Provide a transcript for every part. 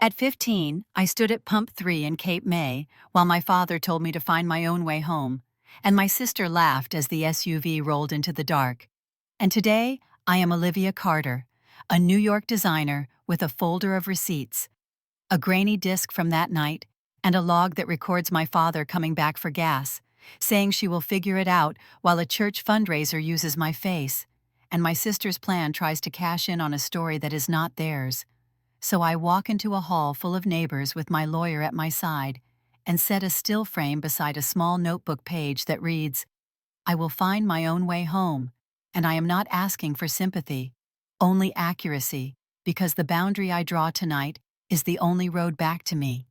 At 15, I stood at Pump 3 in Cape May while my father told me to find my own way home, and my sister laughed as the SUV rolled into the dark. And today, I am Olivia Carter, a New York designer with a folder of receipts, a grainy disc from that night, and a log that records my father coming back for gas, saying she will figure it out while a church fundraiser uses my face, and my sister's plan tries to cash in on a story that is not theirs. So I walk into a hall full of neighbors with my lawyer at my side and set a still frame beside a small notebook page that reads, "I will find my own way home, and I am not asking for sympathy, only accuracy, because the boundary I draw tonight is the only road back to me."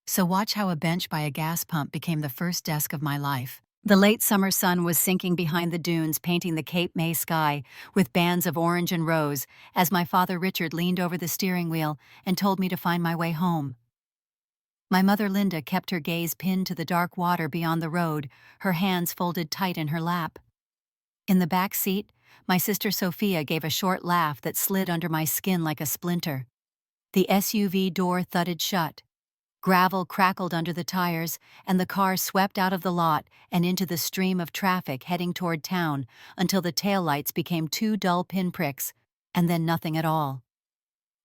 So watch how a bench by a gas pump became the first desk of my life. The late summer sun was sinking behind the dunes, painting the Cape May sky with bands of orange and rose as my father Richard leaned over the steering wheel and told me to find my way home. My mother Linda kept her gaze pinned to the dark water beyond the road, her hands folded tight in her lap. In the back seat, my sister Sophia gave a short laugh that slid under my skin like a splinter. The SUV door thudded shut. Gravel crackled under the tires, and the car swept out of the lot and into the stream of traffic heading toward town until the taillights became two dull pinpricks, and then nothing at all.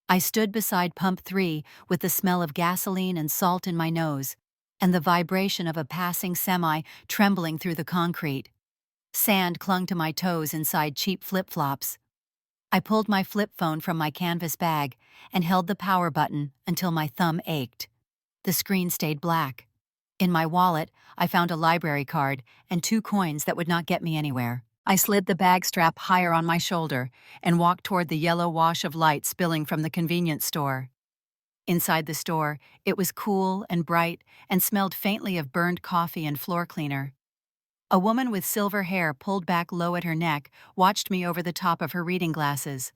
I stood beside Pump 3 with the smell of gasoline and salt in my nose, and the vibration of a passing semi trembling through the concrete. Sand clung to my toes inside cheap flip-flops. I pulled my flip phone from my canvas bag and held the power button until my thumb ached. The screen stayed black. In my wallet, I found a library card and 2 coins that would not get me anywhere. I slid the bag strap higher on my shoulder and walked toward the yellow wash of light spilling from the convenience store. Inside the store, it was cool and bright and smelled faintly of burned coffee and floor cleaner. A woman with silver hair pulled back low at her neck watched me over the top of her reading glasses.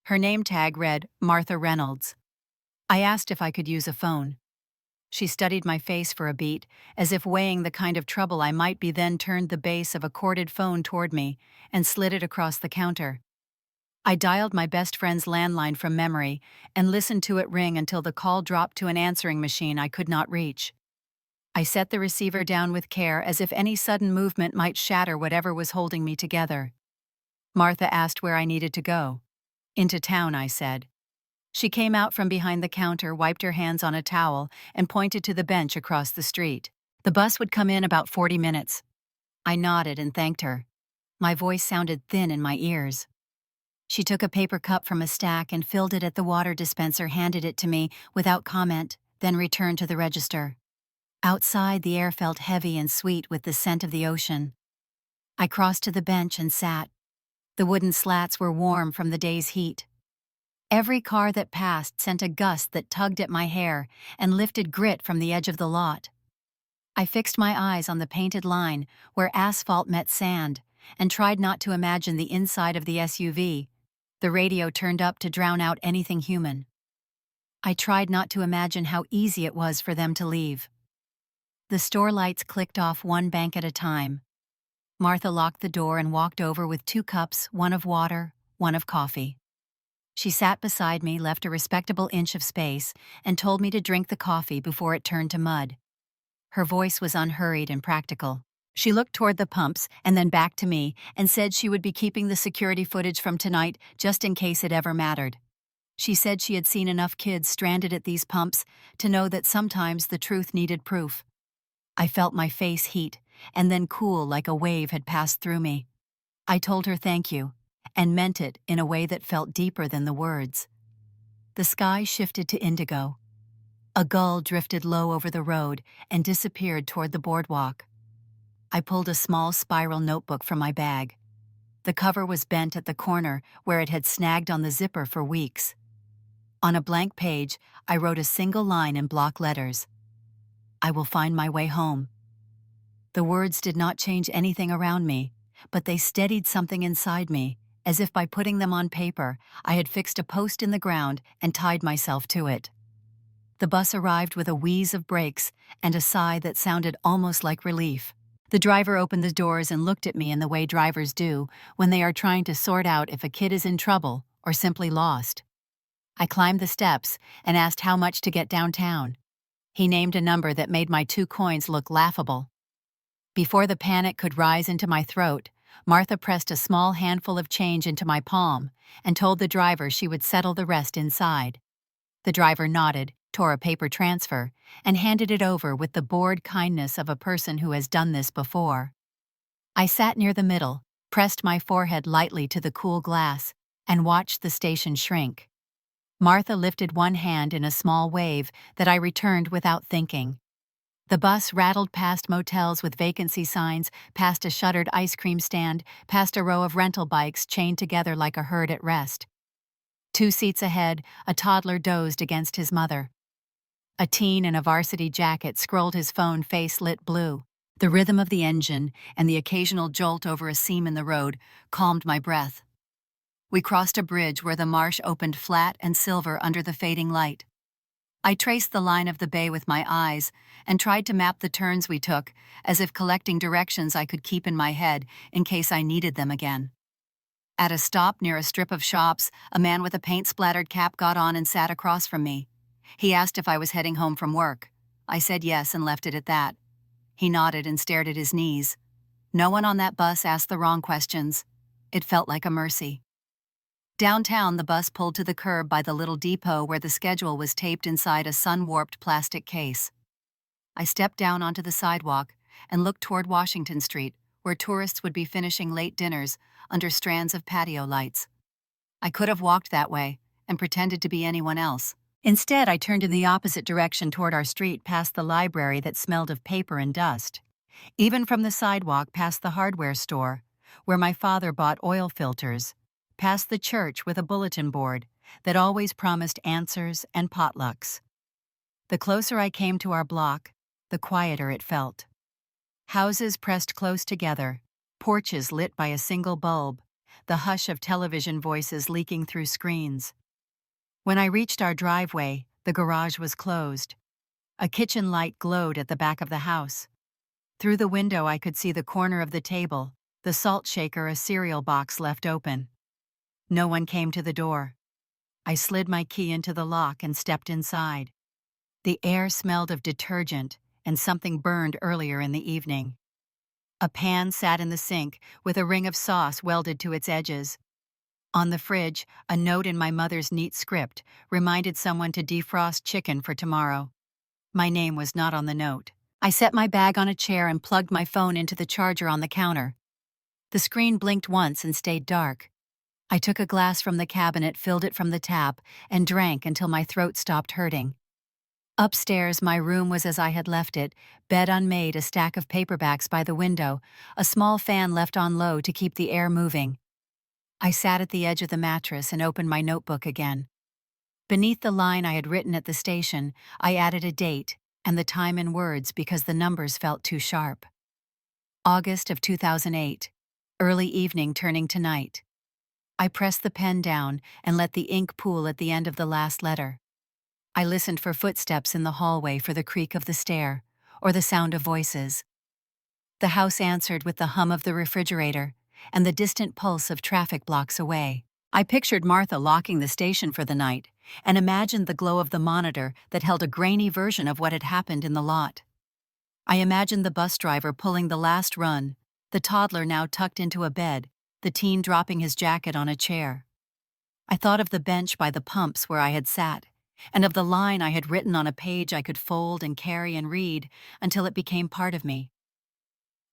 Her name tag read Martha Reynolds. I asked if I could use a phone. She studied my face for a beat, as if weighing the kind of trouble I might be, then turned the base of a corded phone toward me and slid it across the counter. I dialed my best friend's landline from memory and listened to it ring until the call dropped to an answering machine I could not reach. I set the receiver down with care, as if any sudden movement might shatter whatever was holding me together. Martha asked where I needed to go. "Into town," I said. She came out from behind the counter, wiped her hands on a towel, and pointed to the bench across the street. "The bus would come in about 40 minutes. I nodded and thanked her. My voice sounded thin in my ears. She took a paper cup from a stack and filled it at the water dispenser, handed it to me without comment, then returned to the register. Outside, the air felt heavy and sweet with the scent of the ocean. I crossed to the bench and sat. The wooden slats were warm from the day's heat. Every car that passed sent a gust that tugged at my hair and lifted grit from the edge of the lot. I fixed my eyes on the painted line where asphalt met sand and tried not to imagine the inside of the SUV, the radio turned up to drown out anything human. I tried not to imagine how easy it was for them to leave. The store lights clicked off one bank at a time. Martha locked the door and walked over with 2 cups, one of water, one of coffee. She sat beside me, left a respectable inch of space, and told me to drink the coffee before it turned to mud. Her voice was unhurried and practical. She looked toward the pumps and then back to me and said she would be keeping the security footage from tonight just in case it ever mattered. She said she had seen enough kids stranded at these pumps to know that sometimes the truth needed proof. I felt my face heat and then cool like a wave had passed through me. I told her thank you, and meant it in a way that felt deeper than the words. The sky shifted to indigo. A gull drifted low over the road and disappeared toward the boardwalk. I pulled a small spiral notebook from my bag. The cover was bent at the corner where it had snagged on the zipper for weeks. On a blank page, I wrote a single line in block letters. "I will find my way home." The words did not change anything around me, but they steadied something inside me, as if by putting them on paper, I had fixed a post in the ground and tied myself to it. The bus arrived with a wheeze of brakes and a sigh that sounded almost like relief. The driver opened the doors and looked at me in the way drivers do when they are trying to sort out if a kid is in trouble or simply lost. I climbed the steps and asked how much to get downtown. He named a number that made my 2 coins look laughable. Before the panic could rise into my throat, Martha pressed a small handful of change into my palm and told the driver she would settle the rest inside. The driver nodded, tore a paper transfer, and handed it over with the bored kindness of a person who has done this before. I sat near the middle, pressed my forehead lightly to the cool glass, and watched the station shrink. Martha lifted one hand in a small wave that I returned without thinking. The bus rattled past motels with vacancy signs, past a shuttered ice cream stand, past a row of rental bikes chained together like a herd at rest. 2 seats ahead, a toddler dozed against his mother. A teen in a varsity jacket scrolled his phone, face lit blue. The rhythm of the engine and the occasional jolt over a seam in the road calmed my breath. We crossed a bridge where the marsh opened flat and silver under the fading light. I traced the line of the bay with my eyes and tried to map the turns we took, as if collecting directions I could keep in my head in case I needed them again. At a stop near a strip of shops, a man with a paint-splattered cap got on and sat across from me. He asked if I was heading home from work. I said yes and left it at that. He nodded and stared at his knees. No one on that bus asked the wrong questions. It felt like a mercy. Downtown, the bus pulled to the curb by the little depot where the schedule was taped inside a sun-warped plastic case. I stepped down onto the sidewalk and looked toward Washington Street, where tourists would be finishing late dinners under strands of patio lights. I could have walked that way and pretended to be anyone else. Instead, I turned in the opposite direction toward our street, past the library that smelled of paper and dust. Even from the sidewalk, past the hardware store, where my father bought oil filters, past the church with a bulletin board that always promised answers and potlucks. The closer I came to our block, the quieter it felt. Houses pressed close together, porches lit by a single bulb, the hush of television voices leaking through screens. When I reached our driveway, the garage was closed. A kitchen light glowed at the back of the house. Through the window I could see the corner of the table, the salt shaker, a cereal box left open. No one came to the door. I slid my key into the lock and stepped inside. The air smelled of detergent and something burned earlier in the evening. A pan sat in the sink with a ring of sauce welded to its edges. On the fridge, a note in my mother's neat script reminded someone to defrost chicken for tomorrow. My name was not on the note. I set my bag on a chair and plugged my phone into the charger on the counter. The screen blinked once and stayed dark. I took a glass from the cabinet, filled it from the tap, and drank until my throat stopped hurting. Upstairs, my room was as I had left it, bed unmade, a stack of paperbacks by the window, a small fan left on low to keep the air moving. I sat at the edge of the mattress and opened my notebook again. Beneath the line I had written at the station, I added a date and the time in words because the numbers felt too sharp. August of 2008, early evening turning to night. I pressed the pen down and let the ink pool at the end of the last letter. I listened for footsteps in the hallway, for the creak of the stair, or the sound of voices. The house answered with the hum of the refrigerator and the distant pulse of traffic blocks away. I pictured Martha locking the station for the night and imagined the glow of the monitor that held a grainy version of what had happened in the lot. I imagined the bus driver pulling the last run, the toddler now tucked into a bed, the teen dropping his jacket on a chair. I thought of the bench by the pumps where I had sat, and of the line I had written on a page I could fold and carry and read until it became part of me.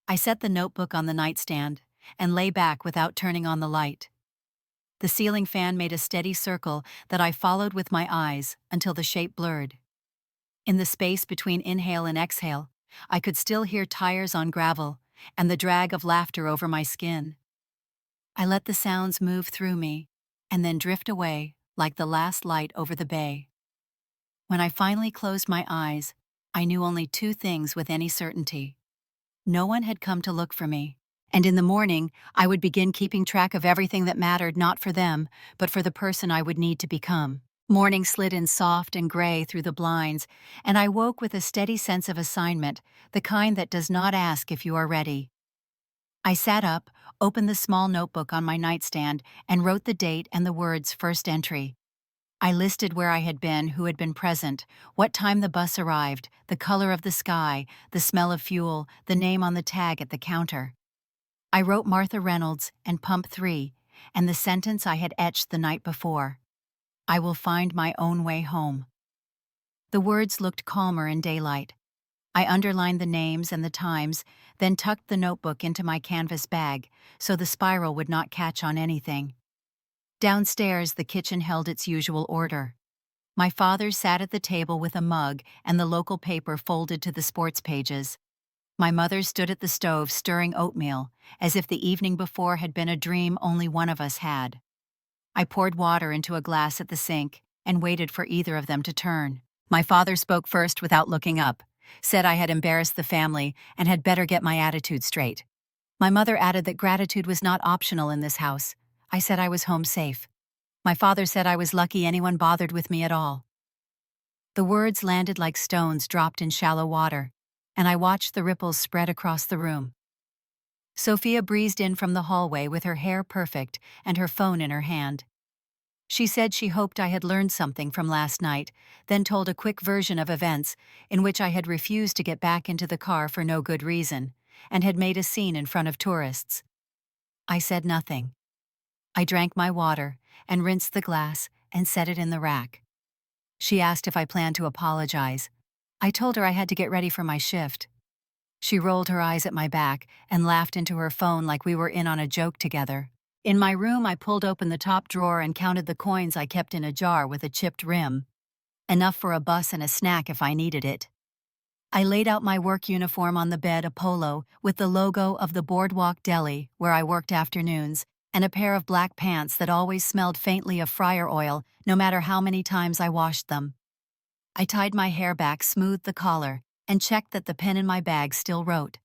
I set the notebook on the nightstand and lay back without turning on the light. The ceiling fan made a steady circle that I followed with my eyes until the shape blurred. In the space between inhale and exhale, I could still hear tires on gravel and the drag of laughter over my skin. I let the sounds move through me and then drift away like the last light over the bay. When I finally closed my eyes, I knew only 2 things with any certainty. No one had come to look for me, and in the morning I would begin keeping track of everything that mattered, not for them, but for the person I would need to become. Morning slid in soft and gray through the blinds, and I woke with a steady sense of assignment, the kind that does not ask if you are ready. I sat up, opened the small notebook on my nightstand, and wrote the date and the words "first entry." I listed where I had been, who had been present, what time the bus arrived, the color of the sky, the smell of fuel, the name on the tag at the counter. I wrote Martha Reynolds and Pump 3, and the sentence I had etched the night before. I will find my own way home. The words looked calmer in daylight. I underlined the names and the times, then tucked the notebook into my canvas bag so the spiral would not catch on anything. Downstairs, the kitchen held its usual order. My father sat at the table with a mug and the local paper folded to the sports pages. My mother stood at the stove stirring oatmeal, as if the evening before had been a dream only one of us had. I poured water into a glass at the sink and waited for either of them to turn. My father spoke first without looking up, said I had embarrassed the family and had better get my attitude straight. My mother added that gratitude was not optional in this house. I said I was home safe. My father said I was lucky anyone bothered with me at all. The words landed like stones dropped in shallow water, and I watched the ripples spread across the room. Sophia breezed in from the hallway with her hair perfect and her phone in her hand. She said she hoped I had learned something from last night, then told a quick version of events in which I had refused to get back into the car for no good reason, and had made a scene in front of tourists. I said nothing. I drank my water and rinsed the glass and set it in the rack. She asked if I planned to apologize. I told her I had to get ready for my shift. She rolled her eyes at my back and laughed into her phone like we were in on a joke together. In my room, I pulled open the top drawer and counted the coins I kept in a jar with a chipped rim. Enough for a bus and a snack if I needed it. I laid out my work uniform on the bed, a polo with the logo of the Boardwalk Deli, where I worked afternoons, and a pair of black pants that always smelled faintly of fryer oil, no matter how many times I washed them. I tied my hair back, smoothed the collar, and checked that the pen in my bag still wrote.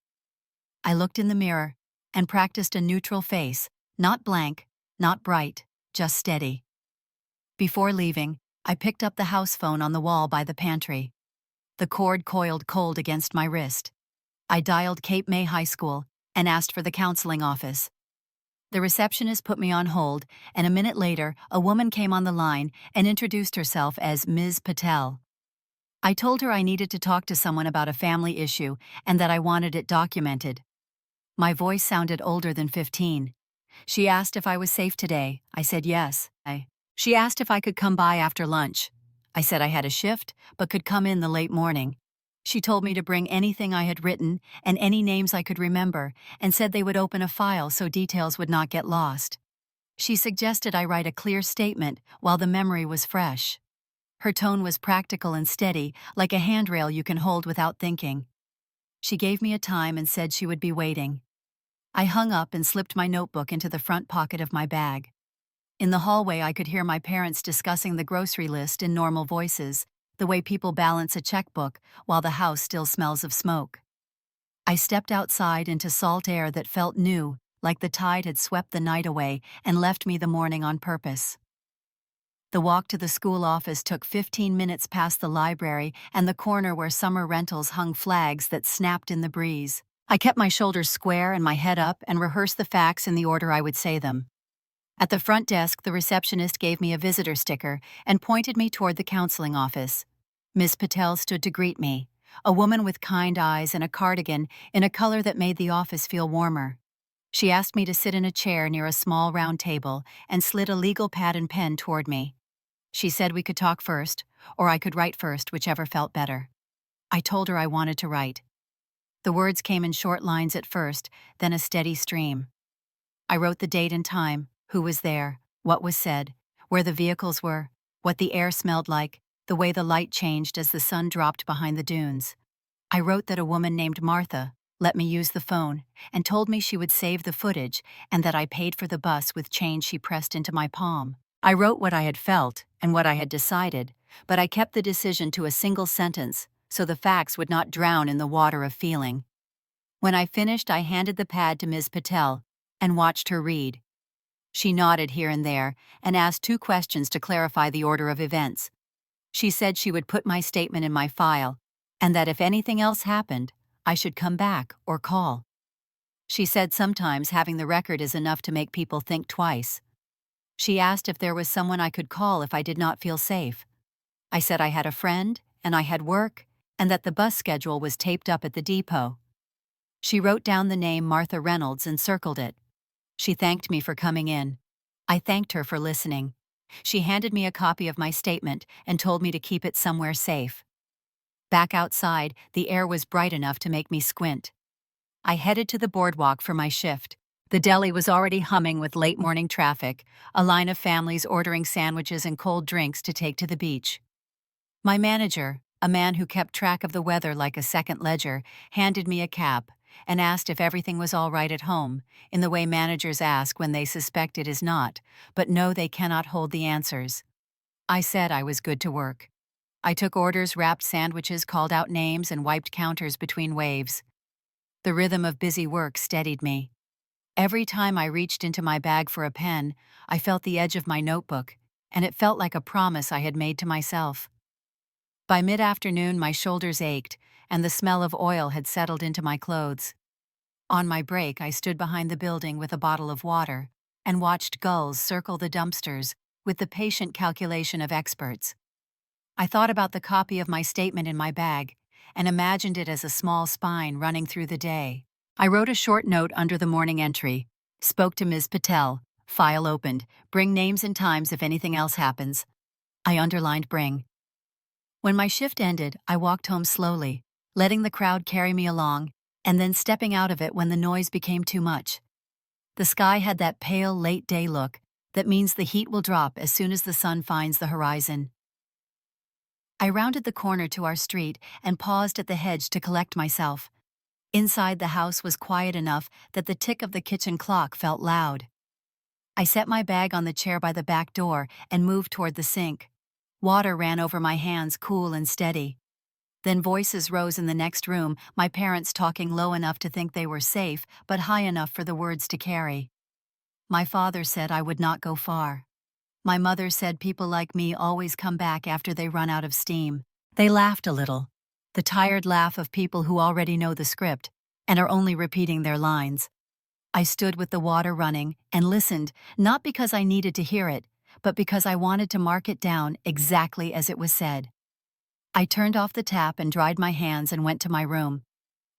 I looked in the mirror and practiced a neutral face, not blank, not bright, just steady. Before leaving, I picked up the house phone on the wall by the pantry. The cord coiled cold against my wrist. I dialed Cape May High School and asked for the counseling office. The receptionist put me on hold, and a minute later, a woman came on the line and introduced herself as Ms. Patel. I told her I needed to talk to someone about a family issue and that I wanted it documented. My voice sounded older than 15. She asked if I was safe today. I said yes. She asked if I could come by after lunch. I said I had a shift, but could come in the late morning. She told me to bring anything I had written and any names I could remember, and said they would open a file so details would not get lost. She suggested I write a clear statement while the memory was fresh. Her tone was practical and steady, like a handrail you can hold without thinking. She gave me a time and said she would be waiting. I hung up and slipped my notebook into the front pocket of my bag. In the hallway, I could hear my parents discussing the grocery list in normal voices, the way people balance a checkbook while the house still smells of smoke. I stepped outside into salt air that felt new, like the tide had swept the night away and left me the morning on purpose. The walk to the school office took 15 minutes past the library and the corner where summer rentals hung flags that snapped in the breeze. I kept my shoulders square and my head up and rehearsed the facts in the order I would say them. At the front desk, the receptionist gave me a visitor sticker and pointed me toward the counseling office. Miss Patel stood to greet me, a woman with kind eyes and a cardigan in a color that made the office feel warmer. She asked me to sit in a chair near a small round table and slid a legal pad and pen toward me. She said we could talk first, or I could write first, whichever felt better. I told her I wanted to write. The words came in short lines at first, then a steady stream. I wrote the date and time, who was there, what was said, where the vehicles were, what the air smelled like, the way the light changed as the sun dropped behind the dunes. I wrote that a woman named Martha let me use the phone and told me she would save the footage and that I paid for the bus with change she pressed into my palm. I wrote what I had felt and what I had decided, but I kept the decision to a single sentence so the facts would not drown in the water of feeling. When I finished, I handed the pad to Ms. Patel and watched her read. She nodded here and there and asked 2 questions to clarify the order of events. She said she would put my statement in my file, and that if anything else happened, I should come back or call. She said sometimes having the record is enough to make people think twice. She asked if there was someone I could call if I did not feel safe. I said I had a friend, and I had work, and that the bus schedule was taped up at the depot. She wrote down the name Martha Reynolds and circled it. She thanked me for coming in. I thanked her for listening. She handed me a copy of my statement and told me to keep it somewhere safe. Back outside, the air was bright enough to make me squint. I headed to the boardwalk for my shift. The deli was already humming with late morning traffic, a line of families ordering sandwiches and cold drinks to take to the beach. My manager, a man who kept track of the weather like a second ledger, handed me a cap and asked if everything was all right at home, in the way managers ask when they suspect it is not, but know they cannot hold the answers. I said I was good to work. I took orders, wrapped sandwiches, called out names, and wiped counters between waves. The rhythm of busy work steadied me. Every time I reached into my bag for a pen, I felt the edge of my notebook, and it felt like a promise I had made to myself. By mid-afternoon, my shoulders ached, and the smell of oil had settled into my clothes. On my break, I stood behind the building with a bottle of water and watched gulls circle the dumpsters with the patient calculation of experts. I thought about the copy of my statement in my bag and imagined it as a small spine running through the day. I wrote a short note under the morning entry. Spoke to Ms. Patel. File opened. Bring names and times if anything else happens. I underlined bring. When my shift ended, I walked home slowly, letting the crowd carry me along, and then stepping out of it when the noise became too much. The sky had that pale, late-day look that means the heat will drop as soon as the sun finds the horizon. I rounded the corner to our street and paused at the hedge to collect myself. Inside, the house was quiet enough that the tick of the kitchen clock felt loud. I set my bag on the chair by the back door and moved toward the sink. Water ran over my hands, cool and steady. Then voices rose in the next room, my parents talking low enough to think they were safe, but high enough for the words to carry. My father said I would not go far. My mother said people like me always come back after they run out of steam. They laughed a little, the tired laugh of people who already know the script and are only repeating their lines. I stood with the water running and listened, not because I needed to hear it, but because I wanted to mark it down exactly as it was said. I turned off the tap and dried my hands and went to my room.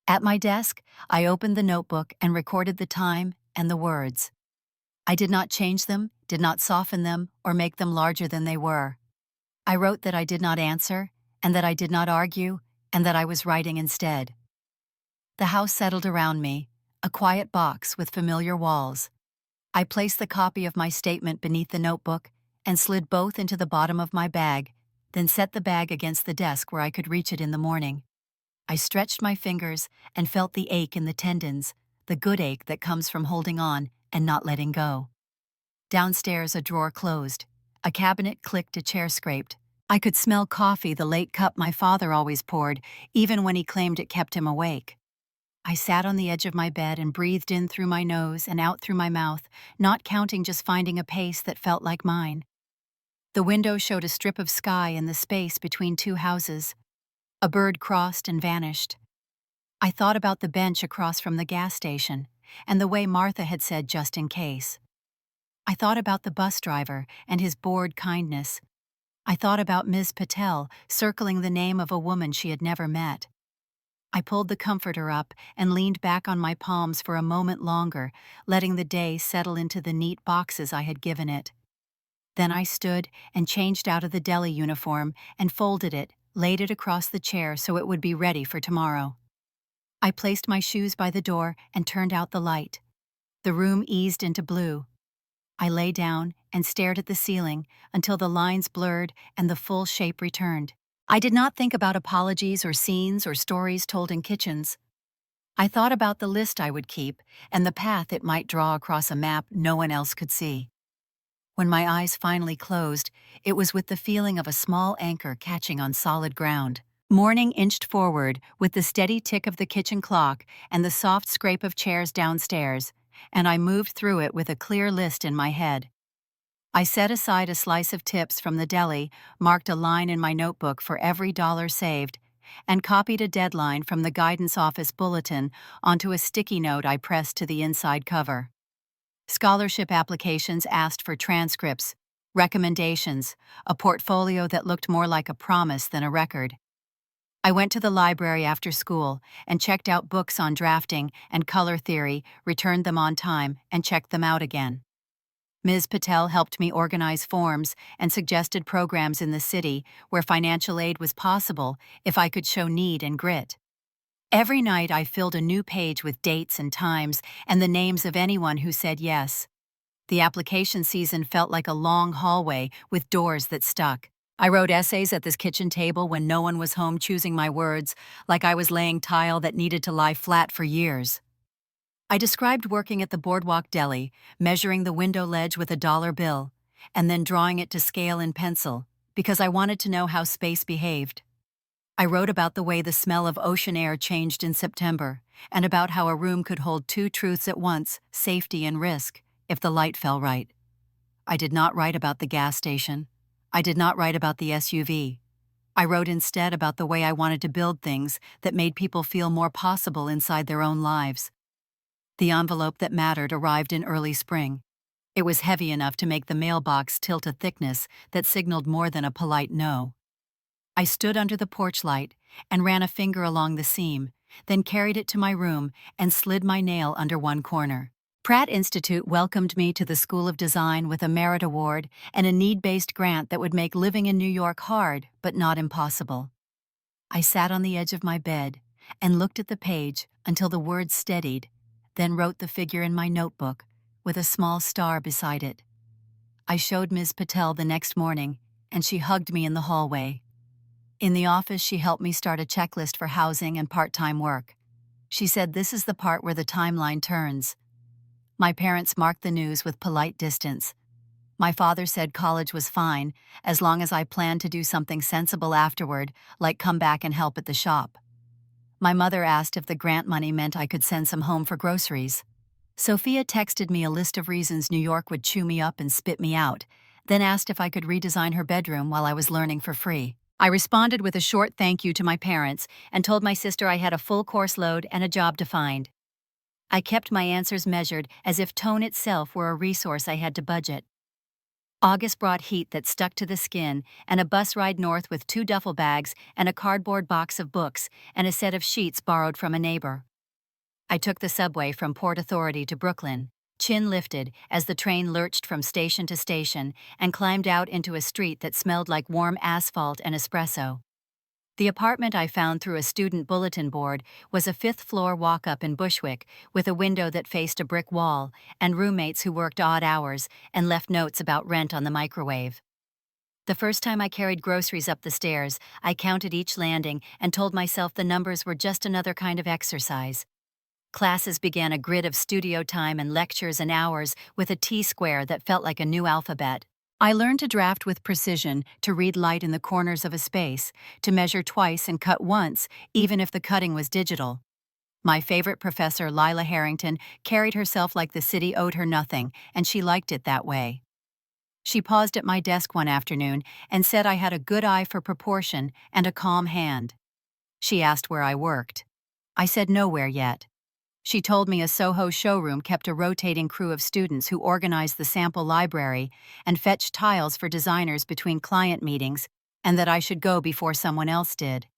At my desk, I opened the notebook and recorded the time and the words. I did not change them, did not soften them, or make them larger than they were. I wrote that I did not answer, and that I did not argue, and that I was writing instead. The house settled around me, a quiet box with familiar walls. I placed the copy of my statement beneath the notebook and slid both into the bottom of my bag, then set the bag against the desk where I could reach it in the morning. I stretched my fingers and felt the ache in the tendons, the good ache that comes from holding on and not letting go. Downstairs, a drawer closed. A cabinet clicked, a chair scraped. I could smell coffee, the late cup my father always poured, even when he claimed it kept him awake. I sat on the edge of my bed and breathed in through my nose and out through my mouth, not counting, just finding a pace that felt like mine. The window showed a strip of sky in the space between two houses. A bird crossed and vanished. I thought about the bench across from the gas station and the way Martha had said just in case. I thought about the bus driver and his bored kindness. I thought about Ms. Patel circling the name of a woman she had never met. I pulled the comforter up and leaned back on my palms for a moment longer, letting the day settle into the neat boxes I had given it. Then I stood and changed out of the deli uniform and folded it, laid it across the chair so it would be ready for tomorrow. I placed my shoes by the door and turned out the light. The room eased into blue. I lay down and stared at the ceiling until the lines blurred and the full shape returned. I did not think about apologies or scenes or stories told in kitchens. I thought about the list I would keep and the path it might draw across a map no one else could see. When my eyes finally closed, it was with the feeling of a small anchor catching on solid ground. Morning inched forward with the steady tick of the kitchen clock and the soft scrape of chairs downstairs, and I moved through it with a clear list in my head. I set aside a slice of tips from the deli, marked a line in my notebook for every dollar saved, and copied a deadline from the guidance office bulletin onto a sticky note I pressed to the inside cover. Scholarship applications asked for transcripts, recommendations, a portfolio that looked more like a promise than a record. I went to the library after school and checked out books on drafting and color theory, returned them on time, and checked them out again. Ms. Patel helped me organize forms and suggested programs in the city where financial aid was possible if I could show need and grit. Every night I filled a new page with dates and times and the names of anyone who said yes. The application season felt like a long hallway with doors that stuck. I wrote essays at this kitchen table when no one was home, choosing my words like I was laying tile that needed to lie flat for years. I described working at the Boardwalk Deli, measuring the window ledge with a dollar bill, and then drawing it to scale in pencil, because I wanted to know how space behaved. I wrote about the way the smell of ocean air changed in September, and about how a room could hold two truths at once, safety and risk, if the light fell right. I did not write about the gas station. I did not write about the SUV. I wrote instead about the way I wanted to build things that made people feel more possible inside their own lives. The envelope that mattered arrived in early spring. It was heavy enough to make the mailbox tilt a thickness that signaled more than a polite no. I stood under the porch light and ran a finger along the seam, then carried it to my room and slid my nail under one corner. Pratt Institute welcomed me to the School of Design with a merit award and a need-based grant that would make living in New York hard, but not impossible. I sat on the edge of my bed and looked at the page until the words steadied, then wrote the figure in my notebook with a small star beside it. I showed Ms. Patel the next morning, and she hugged me in the hallway. In the office, she helped me start a checklist for housing and part-time work. She said, "This is the part where the timeline turns." My parents marked the news with polite distance. My father said college was fine, as long as I planned to do something sensible afterward, like come back and help at the shop. My mother asked if the grant money meant I could send some home for groceries. Sophia texted me a list of reasons New York would chew me up and spit me out, then asked if I could redesign her bedroom while I was learning for free. I responded with a short thank you to my parents and told my sister I had a full course load and a job to find. I kept my answers measured as if tone itself were a resource I had to budget. August brought heat that stuck to the skin and a bus ride north with 2 duffel bags and a cardboard box of books and a set of sheets borrowed from a neighbor. I took the subway from Port Authority to Brooklyn, chin lifted as the train lurched from station to station, and climbed out into a street that smelled like warm asphalt and espresso. The apartment I found through a student bulletin board was a 5th-floor walk-up in Bushwick with a window that faced a brick wall and roommates who worked odd hours and left notes about rent on the microwave. The first time I carried groceries up the stairs, I counted each landing and told myself the numbers were just another kind of exercise. Classes began a grid of studio time and lectures and hours with a T-square that felt like a new alphabet. I learned to draft with precision, to read light in the corners of a space, to measure twice and cut once, even if the cutting was digital. My favorite professor, Lila Harrington, carried herself like the city owed her nothing, and she liked it that way. She paused at my desk one afternoon and said I had a good eye for proportion and a calm hand. She asked where I worked. I said nowhere yet. She told me a Soho showroom kept a rotating crew of students who organized the sample library and fetched tiles for designers between client meetings, and that I should go before someone else did.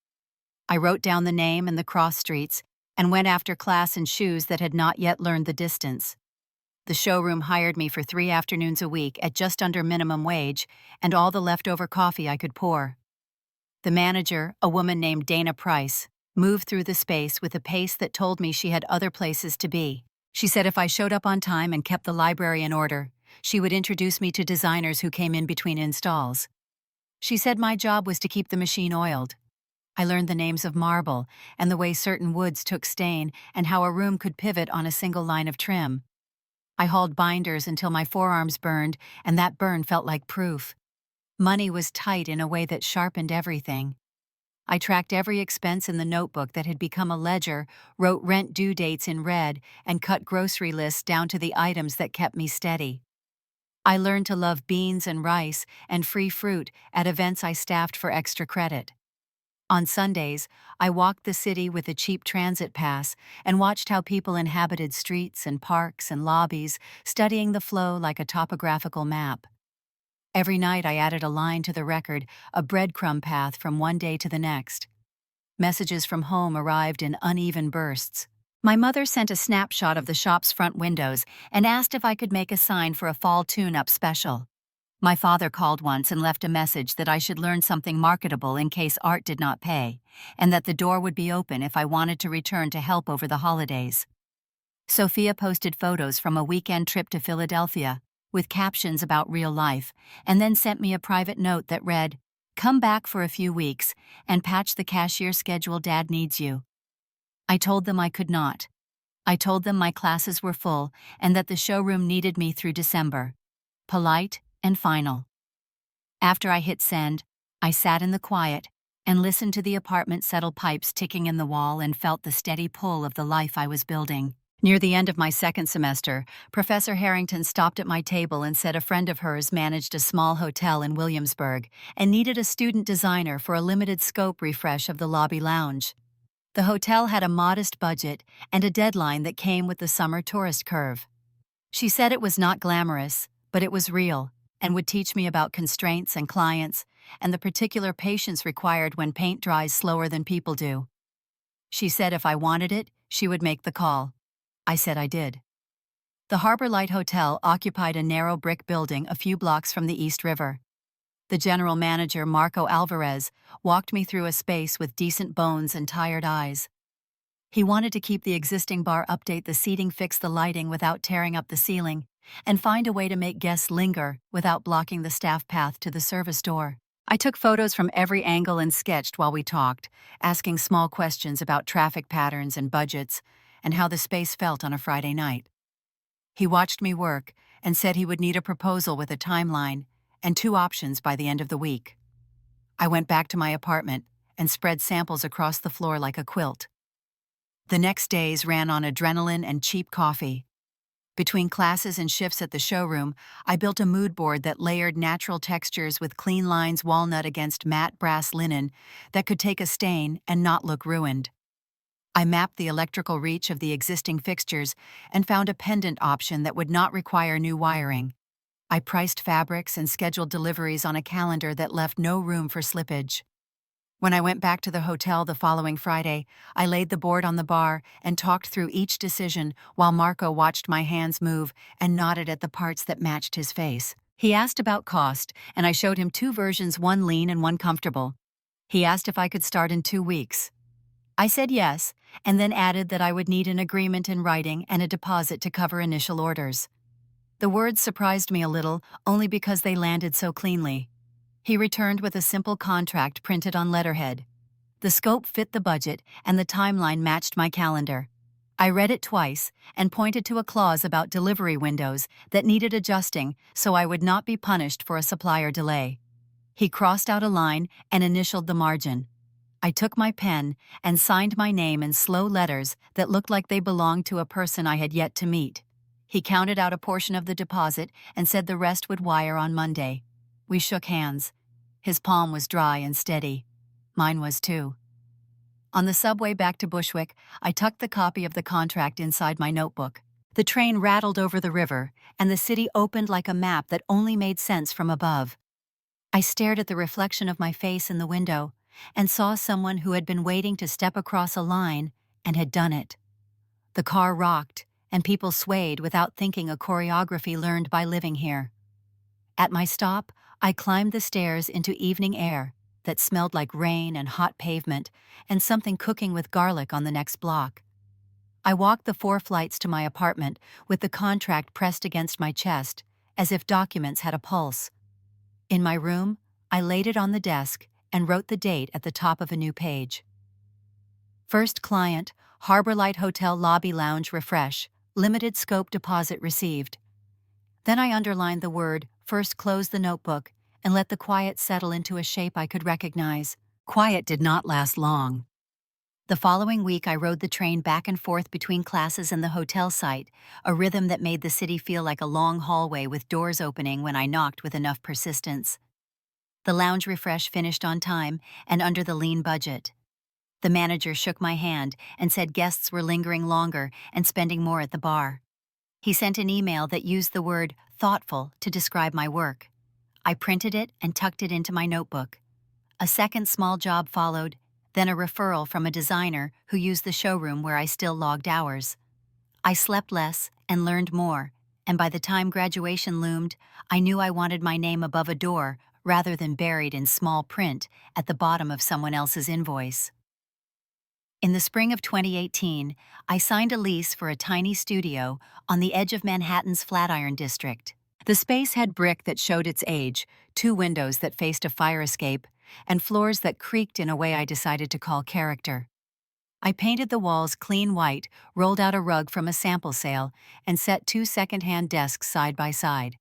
I wrote down the name and the cross streets and went after class in shoes that had not yet learned the distance. The showroom hired me for 3 afternoons a week at just under minimum wage and all the leftover coffee I could pour. The manager, a woman named Dana Price, moved through the space with a pace that told me she had other places to be. She said if I showed up on time and kept the library in order, she would introduce me to designers who came in between installs. She said my job was to keep the machine oiled. I learned the names of marble and the way certain woods took stain and how a room could pivot on a single line of trim. I hauled binders until my forearms burned, and that burn felt like proof. Money was tight in a way that sharpened everything. I tracked every expense in the notebook that had become a ledger, wrote rent due dates in red, and cut grocery lists down to the items that kept me steady. I learned to love beans and rice and free fruit at events I staffed for extra credit. On Sundays, I walked the city with a cheap transit pass and watched how people inhabited streets and parks and lobbies, studying the flow like a topographical map. Every night I added a line to the record, a breadcrumb path from one day to the next. Messages from home arrived in uneven bursts. My mother sent a snapshot of the shop's front windows and asked if I could make a sign for a fall tune-up special. My father called once and left a message that I should learn something marketable in case art did not pay, and that the door would be open if I wanted to return to help over the holidays. Sophia posted photos from a weekend trip to Philadelphia, with captions about real life, and then sent me a private note that read, "Come back for a few weeks and patch the cashier schedule, Dad needs you." I told them I could not. I told them my classes were full and that the showroom needed me through December. Polite and final. After I hit send, I sat in the quiet and listened to the apartment settle pipes ticking in the wall and felt the steady pull of the life I was building. Near the end of my second semester, Professor Harrington stopped at my table and said a friend of hers managed a small hotel in Williamsburg and needed a student designer for a limited scope refresh of the lobby lounge. The hotel had a modest budget and a deadline that came with the summer tourist curve. She said it was not glamorous, but it was real, and would teach me about constraints and clients, and the particular patience required when paint dries slower than people do. She said if I wanted it, she would make the call. I said I did. The Harbor Light Hotel occupied a narrow brick building a few blocks from the East River. The general manager, Marco Alvarez, walked me through a space with decent bones and tired eyes. He wanted to keep the existing bar, update the seating, fix the lighting without tearing up the ceiling, and find a way to make guests linger without blocking the staff path to the service door. I took photos from every angle and sketched while we talked, asking small questions about traffic patterns and budgets, and how the space felt on a Friday night. He watched me work and said he would need a proposal with a timeline and 2 options by the end of the week. I went back to my apartment and spread samples across the floor like a quilt. The next days ran on adrenaline and cheap coffee. Between classes and shifts at the showroom, I built a mood board that layered natural textures with clean lines, walnut against matte brass linen that could take a stain and not look ruined. I mapped the electrical reach of the existing fixtures and found a pendant option that would not require new wiring. I priced fabrics and scheduled deliveries on a calendar that left no room for slippage. When I went back to the hotel the following Friday, I laid the board on the bar and talked through each decision while Marco watched my hands move and nodded at the parts that matched his face. He asked about cost, and I showed him 2 versions, one lean and one comfortable. He asked if I could start in 2 weeks. I said yes, and then added that I would need an agreement in writing and a deposit to cover initial orders. The words surprised me a little, only because they landed so cleanly. He returned with a simple contract printed on letterhead. The scope fit the budget, and the timeline matched my calendar. I read it twice and pointed to a clause about delivery windows that needed adjusting so I would not be punished for a supplier delay. He crossed out a line and initialed the margin. I took my pen and signed my name in slow letters that looked like they belonged to a person I had yet to meet. He counted out a portion of the deposit and said the rest would wire on Monday. We shook hands. His palm was dry and steady. Mine was too. On the subway back to Bushwick, I tucked the copy of the contract inside my notebook. The train rattled over the river, and the city opened like a map that only made sense from above. I stared at the reflection of my face in the window and saw someone who had been waiting to step across a line and had done it. The car rocked, and people swayed without thinking, a choreography learned by living here. At my stop, I climbed the stairs into evening air that smelled like rain and hot pavement and something cooking with garlic on the next block. I walked the 4 flights to my apartment with the contract pressed against my chest, as if documents had a pulse. In my room, I laid it on the desk and wrote the date at the top of a new page. First client, Harbor Light Hotel Lobby Lounge Refresh, limited scope deposit received. Then I underlined the word, first closed the notebook, and let the quiet settle into a shape I could recognize. Quiet did not last long. The following week I rode the train back and forth between classes and the hotel site, a rhythm that made the city feel like a long hallway with doors opening when I knocked with enough persistence. The lounge refresh finished on time and under the lean budget. The manager shook my hand and said guests were lingering longer and spending more at the bar. He sent an email that used the word thoughtful to describe my work. I printed it and tucked it into my notebook. A second small job followed, then a referral from a designer who used the showroom where I still logged hours. I slept less and learned more, and by the time graduation loomed, I knew I wanted my name above a door rather than buried in small print at the bottom of someone else's invoice. In the spring of 2018, I signed a lease for a tiny studio on the edge of Manhattan's Flatiron District. The space had brick that showed its age, 2 windows that faced a fire escape, and floors that creaked in a way I decided to call character. I painted the walls clean white, rolled out a rug from a sample sale, and set 2 second-hand desks side by side.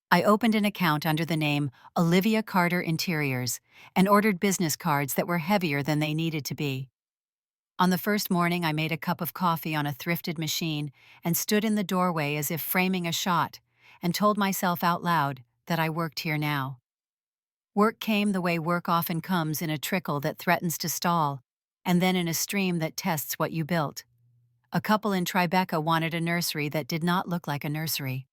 I opened an account under the name Olivia Carter Interiors and ordered business cards that were heavier than they needed to be. On the first morning, I made a cup of coffee on a thrifted machine and stood in the doorway as if framing a shot, and told myself out loud that I worked here now. Work came the way work often comes, in a trickle that threatens to stall, and then in a stream that tests what you built. A couple in Tribeca wanted a nursery that did not look like a nursery.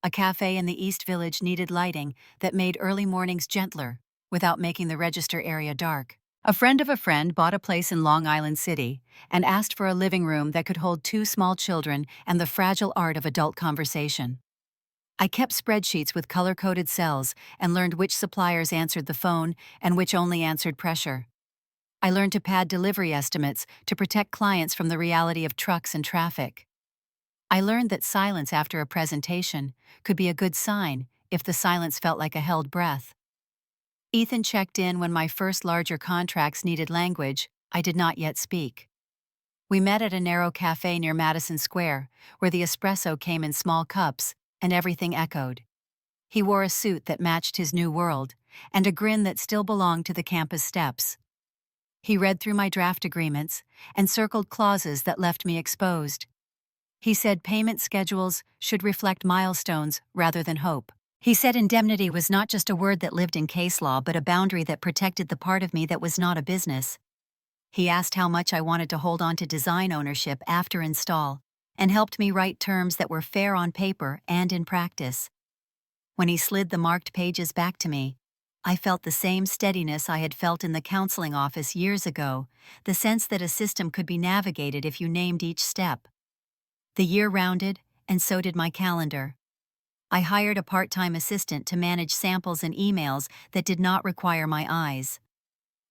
A cafe in the East Village needed lighting that made early mornings gentler without making the register area dark. A friend of a friend bought a place in Long Island City and asked for a living room that could hold 2 small children and the fragile art of adult conversation. I kept spreadsheets with color-coded cells and learned which suppliers answered the phone and which only answered pressure. I learned to pad delivery estimates to protect clients from the reality of trucks and traffic. I learned that silence after a presentation could be a good sign if the silence felt like a held breath. Ethan checked in when my first larger contracts needed language I did not yet speak. We met at a narrow cafe near Madison Square, where the espresso came in small cups and everything echoed. He wore a suit that matched his new world and a grin that still belonged to the campus steps. He read through my draft agreements and circled clauses that left me exposed. He said payment schedules should reflect milestones rather than hope. He said indemnity was not just a word that lived in case law but a boundary that protected the part of me that was not a business. He asked how much I wanted to hold on to design ownership after install, and helped me write terms that were fair on paper and in practice. When he slid the marked pages back to me, I felt the same steadiness I had felt in the counseling office years ago, the sense that a system could be navigated if you named each step. The year rounded, and so did my calendar. I hired a part-time assistant to manage samples and emails that did not require my eyes.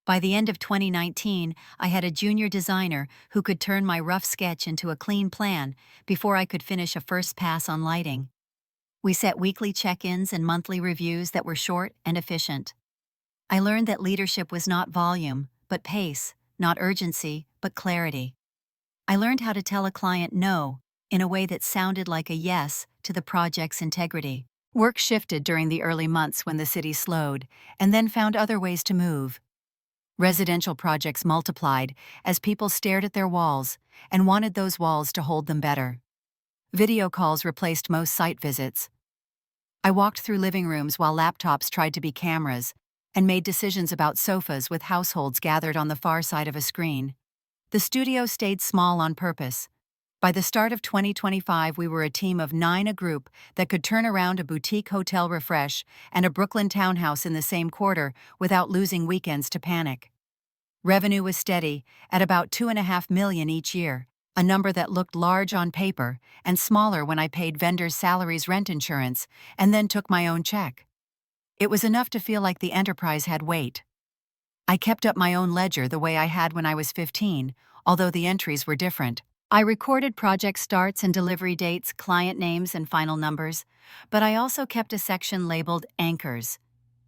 By the end of 2019, I had a junior designer who could turn my rough sketch into a clean plan before I could finish a first pass on lighting. We set weekly check-ins and monthly reviews that were short and efficient. I learned that leadership was not volume, but pace, not urgency, but clarity. I learned how to tell a client no in a way that sounded like a yes to the project's integrity. Work shifted during the early months when the city slowed, and then found other ways to move. Residential projects multiplied as people stared at their walls and wanted those walls to hold them better. Video calls replaced most site visits. I walked through living rooms while laptops tried to be cameras, and made decisions about sofas with households gathered on the far side of a screen. The studio stayed small on purpose. By the start of 2025, we were a team of 9, a group that could turn around a boutique hotel refresh and a Brooklyn townhouse in the same quarter without losing weekends to panic. Revenue was steady, at about $2.5 million each year, a number that looked large on paper and smaller when I paid vendors' salaries, rent insurance, and then took my own check. It was enough to feel like the enterprise had weight. I kept up my own ledger the way I had when I was 15, although the entries were different. I recorded project starts and delivery dates, client names, and final numbers, but I also kept a section labeled Anchors.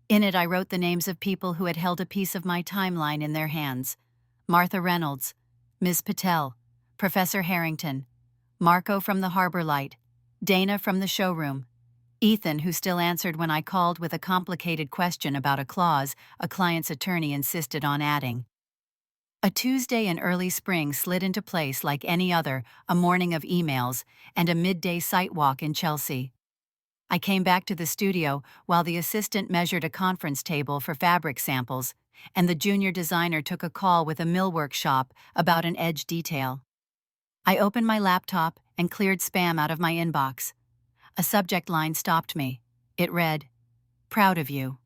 In it, I wrote the names of people who had held a piece of my timeline in their hands: Martha Reynolds, Ms. Patel, Professor Harrington, Marco from the Harbor Light, Dana from the showroom, Ethan, who still answered when I called with a complicated question about a clause a client's attorney insisted on adding. A Tuesday in early spring slid into place like any other, a morning of emails and a midday site walk in Chelsea. I came back to the studio while the assistant measured a conference table for fabric samples, and the junior designer took a call with a millwork shop about an edge detail. I opened my laptop and cleared spam out of my inbox. A subject line stopped me. It read, "Proud of you."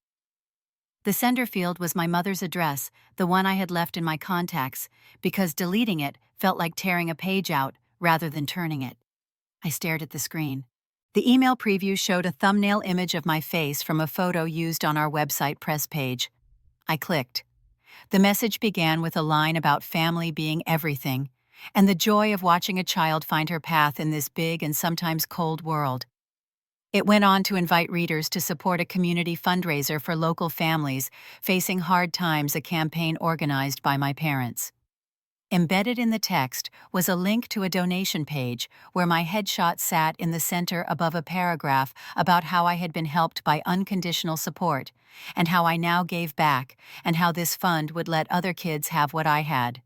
The sender field was my mother's address, the one I had left in my contacts, because deleting it felt like tearing a page out rather than turning it. I stared at the screen. The email preview showed a thumbnail image of my face from a photo used on our website press page. I clicked. The message began with a line about family being everything, and the joy of watching a child find her path in this big and sometimes cold world. It went on to invite readers to support a community fundraiser for local families facing hard times, a campaign organized by my parents. Embedded in the text was a link to a donation page where my headshot sat in the center above a paragraph about how I had been helped by unconditional support, and how I now gave back, and how this fund would let other kids have what I had.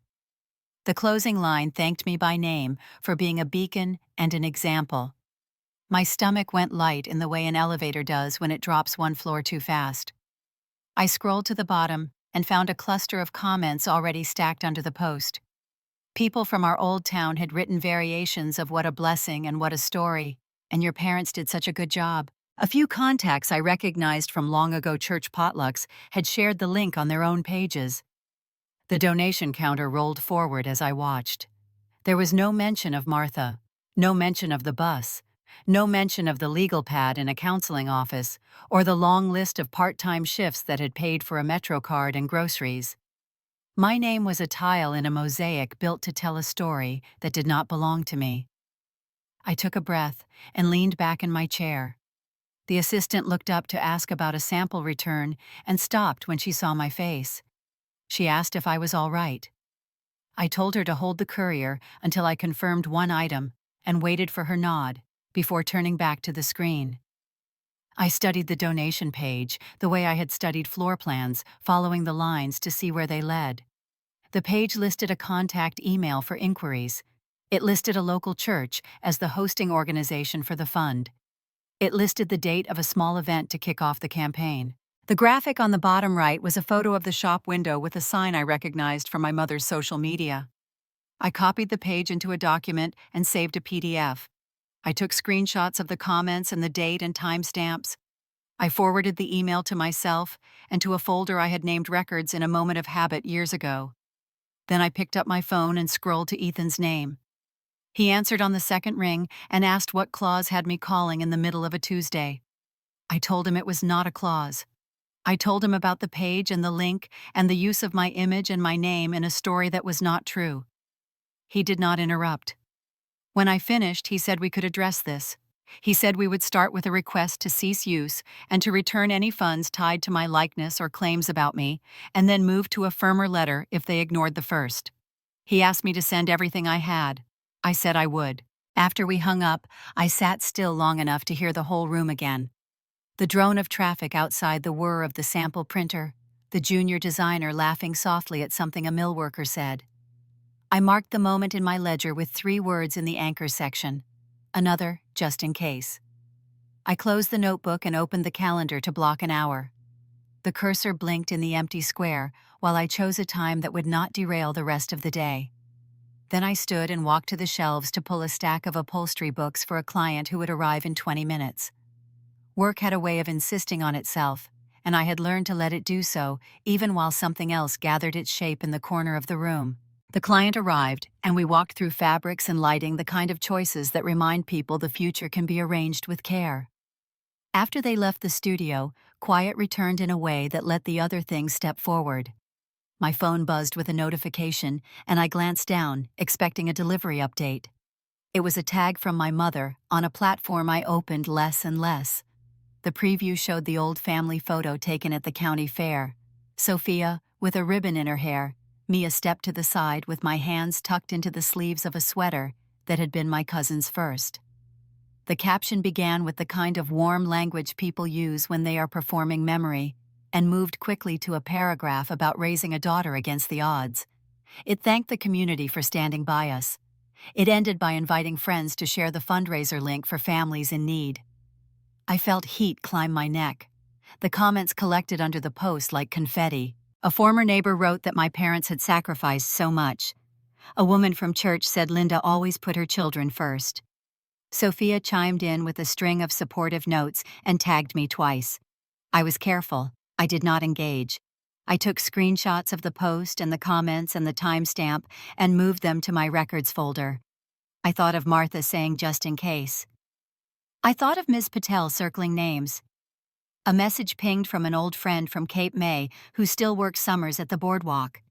The closing line thanked me by name for being a beacon and an example. My stomach went light in the way an elevator does when it drops one floor too fast. I scrolled to the bottom and found a cluster of comments already stacked under the post. People from our old town had written variations of "what a blessing" and "what a story," and "your parents did such a good job." A few contacts I recognized from long-ago church potlucks had shared the link on their own pages. The donation counter rolled forward as I watched. There was no mention of Martha, no mention of the bus, no mention of the legal pad in a counseling office, or the long list of part-time shifts that had paid for a Metro card and groceries. My name was a tile in a mosaic built to tell a story that did not belong to me. I took a breath and leaned back in my chair. The assistant looked up to ask about a sample return and stopped when she saw my face. She asked if I was all right. I told her to hold the courier until I confirmed one item and waited for her nod before turning back to the screen. I studied the donation page the way I had studied floor plans, following the lines to see where they led. The page listed a contact email for inquiries. It listed a local church as the hosting organization for the fund. It listed the date of a small event to kick off the campaign. The graphic on the bottom right was a photo of the shop window with a sign I recognized from my mother's social media. I copied the page into a document and saved a PDF. I took screenshots of the comments and the date and timestamps. I forwarded the email to myself and to a folder I had named Records in a moment of habit years ago. Then I picked up my phone and scrolled to Ethan's name. He answered on the second ring and asked what clause had me calling in the middle of a Tuesday. I told him it was not a clause. I told him about the page and the link and the use of my image and my name in a story that was not true. He did not interrupt. When I finished, he said we could address this. He said we would start with a request to cease use and to return any funds tied to my likeness or claims about me, and then move to a firmer letter if they ignored the first. He asked me to send everything I had. I said I would. After we hung up, I sat still long enough to hear the whole room again. The drone of traffic outside, the whir of the sample printer, the junior designer laughing softly at something a millworker said. I marked the moment in my ledger with 3 words in the anchor section. Another, just in case. I closed the notebook and opened the calendar to block an hour. The cursor blinked in the empty square while I chose a time that would not derail the rest of the day. Then I stood and walked to the shelves to pull a stack of upholstery books for a client who would arrive in 20 minutes. Work had a way of insisting on itself, and I had learned to let it do so even while something else gathered its shape in the corner of the room. The client arrived, and we walked through fabrics and lighting, the kind of choices that remind people the future can be arranged with care. After they left the studio, quiet returned in a way that let the other things step forward. My phone buzzed with a notification, and I glanced down, expecting a delivery update. It was a tag from my mother on a platform I opened less and less. The preview showed the old family photo taken at the county fair. Sophia, with a ribbon in her hair, me a step to the side with my hands tucked into the sleeves of a sweater that had been my cousin's first. The caption began with the kind of warm language people use when they are performing memory, and moved quickly to a paragraph about raising a daughter against the odds. It thanked the community for standing by us. It ended by inviting friends to share the fundraiser link for families in need. I felt heat climb my neck. The comments collected under the post like confetti. A former neighbor wrote that my parents had sacrificed so much. A woman from church said Linda always put her children first. Sophia chimed in with a string of supportive notes and tagged me twice. I was careful. I did not engage. I took screenshots of the post and the comments and the timestamp and moved them to my records folder. I thought of Martha saying just in case. I thought of Ms. Patel circling names. A message pinged from an old friend from Cape May who still works summers at the boardwalk.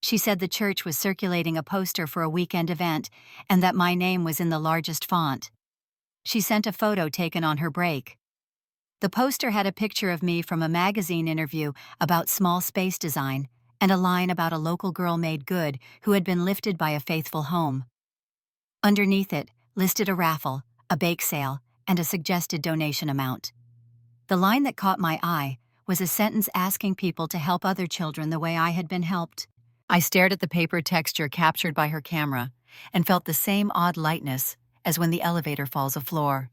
She said the church was circulating a poster for a weekend event and that my name was in the largest font. She sent a photo taken on her break. The poster had a picture of me from a magazine interview about small space design and a line about a local girl made good who had been lifted by a faithful home. Underneath it, listed a raffle, a bake sale, and a suggested donation amount. The line that caught my eye was a sentence asking people to help other children the way I had been helped. I stared at the paper texture captured by her camera and felt the same odd lightness as when the elevator falls a floor.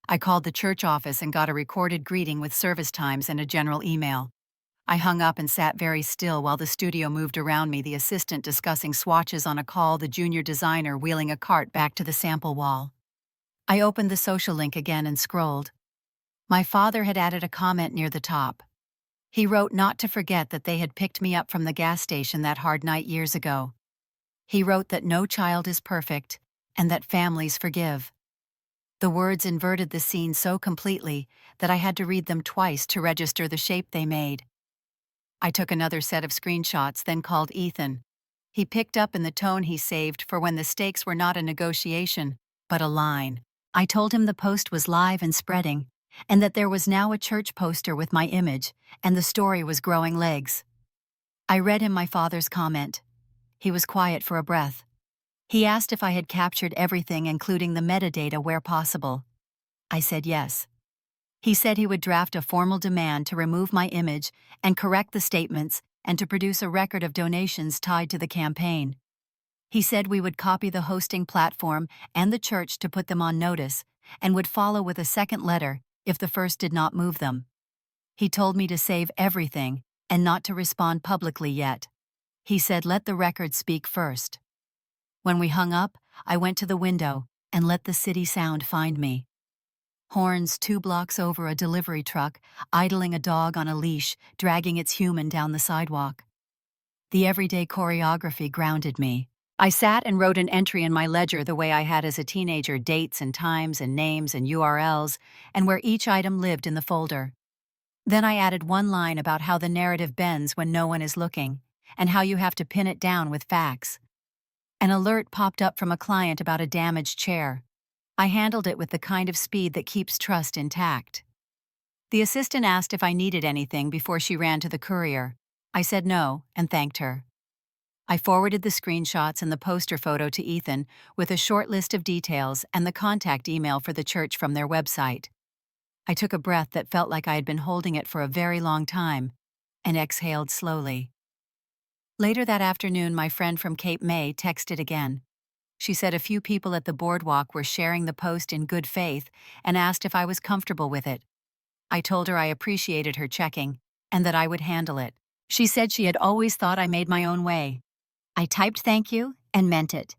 I called the church office and got a recorded greeting with service times and a general email. I hung up and sat very still while the studio moved around me, the assistant discussing swatches on a call, the junior designer wheeling a cart back to the sample wall. I opened the social link again and scrolled. My father had added a comment near the top. He wrote not to forget that they had picked me up from the gas station that hard night years ago. He wrote that no child is perfect and that families forgive. The words inverted the scene so completely that I had to read them twice to register the shape they made. I took another set of screenshots, then called Ethan. He picked up in the tone he saved for when the stakes were not a negotiation, but a line. I told him the post was live and spreading, and that there was now a church poster with my image, and the story was growing legs. I read him my father's comment. He was quiet for a breath. He asked if I had captured everything, including the metadata where possible. I said yes. He said he would draft a formal demand to remove my image and correct the statements and to produce a record of donations tied to the campaign. He said we would copy the hosting platform and the church to put them on notice and would follow with a second letter if the first did not move them. He told me to save everything and not to respond publicly yet. He said let the record speak first. When we hung up, I went to the window and let the city sound find me. Horns 2 blocks over, a delivery truck, idling a dog on a leash, dragging its human down the sidewalk. The everyday choreography grounded me. I sat and wrote an entry in my ledger the way I had as a teenager, dates and times and names and URLs, and where each item lived in the folder. Then I added one line about how the narrative bends when no one is looking, and how you have to pin it down with facts. An alert popped up from a client about a damaged chair. I handled it with the kind of speed that keeps trust intact. The assistant asked if I needed anything before she ran to the courier. I said no and thanked her. I forwarded the screenshots and the poster photo to Ethan with a short list of details and the contact email for the church from their website. I took a breath that felt like I had been holding it for a very long time and exhaled slowly. Later that afternoon, my friend from Cape May texted again. She said a few people at the boardwalk were sharing the post in good faith and asked if I was comfortable with it. I told her I appreciated her checking and that I would handle it. She said she had always thought I made my own way. I typed thank you and meant it.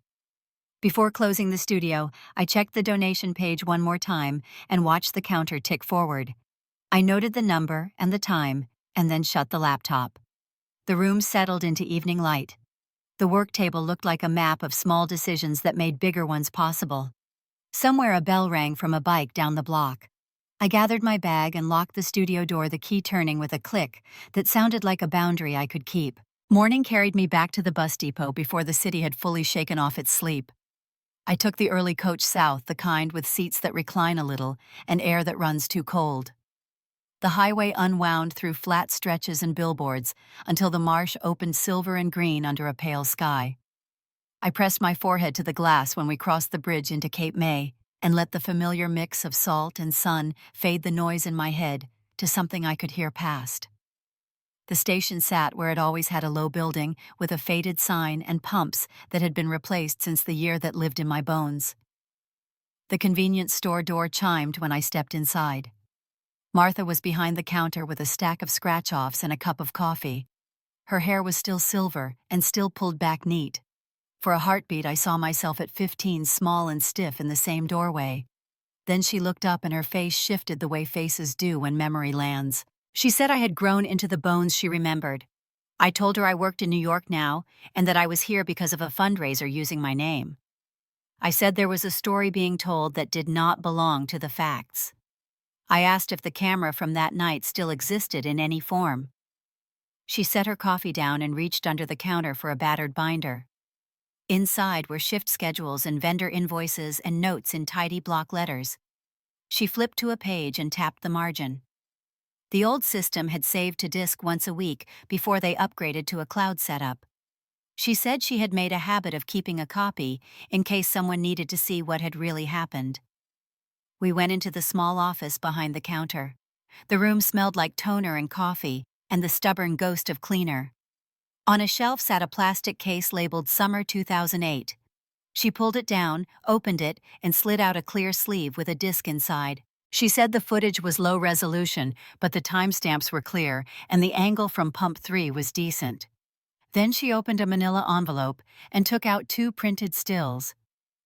Before closing the studio, I checked the donation page one more time and watched the counter tick forward. I noted the number and the time and then shut the laptop. The room settled into evening light. The work table looked like a map of small decisions that made bigger ones possible. Somewhere a bell rang from a bike down the block. I gathered my bag and locked the studio door, the key turning with a click that sounded like a boundary I could keep. Morning carried me back to the bus depot before the city had fully shaken off its sleep. I took the early coach south, the kind with seats that recline a little and air that runs too cold. The highway unwound through flat stretches and billboards until the marsh opened silver and green under a pale sky. I pressed my forehead to the glass when we crossed the bridge into Cape May and let the familiar mix of salt and sun fade the noise in my head to something I could hear past. The station sat where it always had, a low building with a faded sign and pumps that had been replaced since the year that lived in my bones. The convenience store door chimed when I stepped inside. Martha was behind the counter with a stack of scratch-offs and a cup of coffee. Her hair was still silver and still pulled back neat. For a heartbeat, I saw myself at 15, small and stiff in the same doorway. Then she looked up and her face shifted the way faces do when memory lands. She said I had grown into the bones she remembered. I told her I worked in New York now and that I was here because of a fundraiser using my name. I said there was a story being told that did not belong to the facts. I asked if the camera from that night still existed in any form. She set her coffee down and reached under the counter for a battered binder. Inside were shift schedules and vendor invoices and notes in tidy block letters. She flipped to a page and tapped the margin. The old system had saved to disk once a week before they upgraded to a cloud setup. She said she had made a habit of keeping a copy in case someone needed to see what had really happened. We went into the small office behind the counter. The room smelled like toner and coffee, and the stubborn ghost of cleaner. On a shelf sat a plastic case labeled Summer 2008. She pulled it down, opened it, and slid out a clear sleeve with a disc inside. She said the footage was low resolution, but the timestamps were clear, and the angle from Pump 3 was decent. Then she opened a manila envelope and took out 2 printed stills.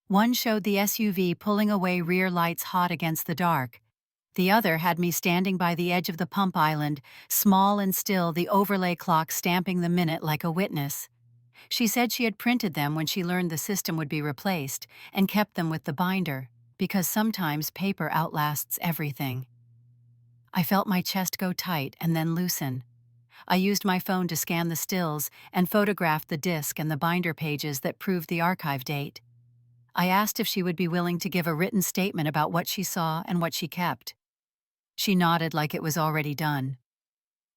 One showed the SUV pulling away, rear lights hot against the dark. The other had me standing by the edge of the pump island, small and still, the overlay clock stamping the minute like a witness. She said she had printed them when she learned the system would be replaced and kept them with the binder, because sometimes paper outlasts everything. I felt my chest go tight and then loosen. I used my phone to scan the stills and photographed the disc and the binder pages that proved the archive date. I asked if she would be willing to give a written statement about what she saw and what she kept. She nodded like it was already done.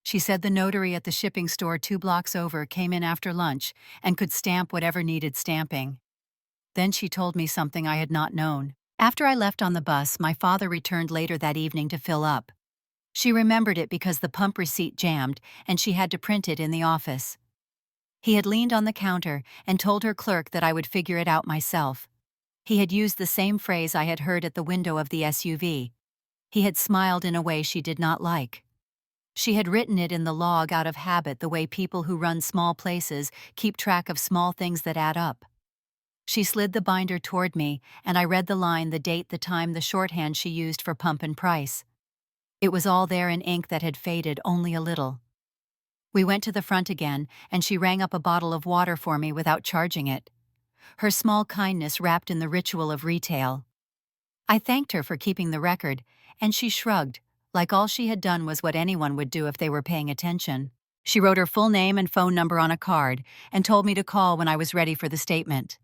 She said the notary at the shipping store 2 blocks over came in after lunch and could stamp whatever needed stamping. Then she told me something I had not known. After I left on the bus, my father returned later that evening to fill up. She remembered it because the pump receipt jammed and she had to print it in the office. He had leaned on the counter and told her clerk that I would figure it out myself. He had used the same phrase I had heard at the window of the SUV. He had smiled in a way she did not like. She had written it in the log out of habit, the way people who run small places keep track of small things that add up. She slid the binder toward me, and I read the line, the date, the time, the shorthand she used for pump and price. It was all there in ink that had faded only a little. We went to the front again, and she rang up a bottle of water for me without charging it. Her small kindness wrapped in the ritual of retail. I thanked her for keeping the record, and she shrugged, like all she had done was what anyone would do if they were paying attention. She wrote her full name and phone number on a card and told me to call when I was ready for the statement.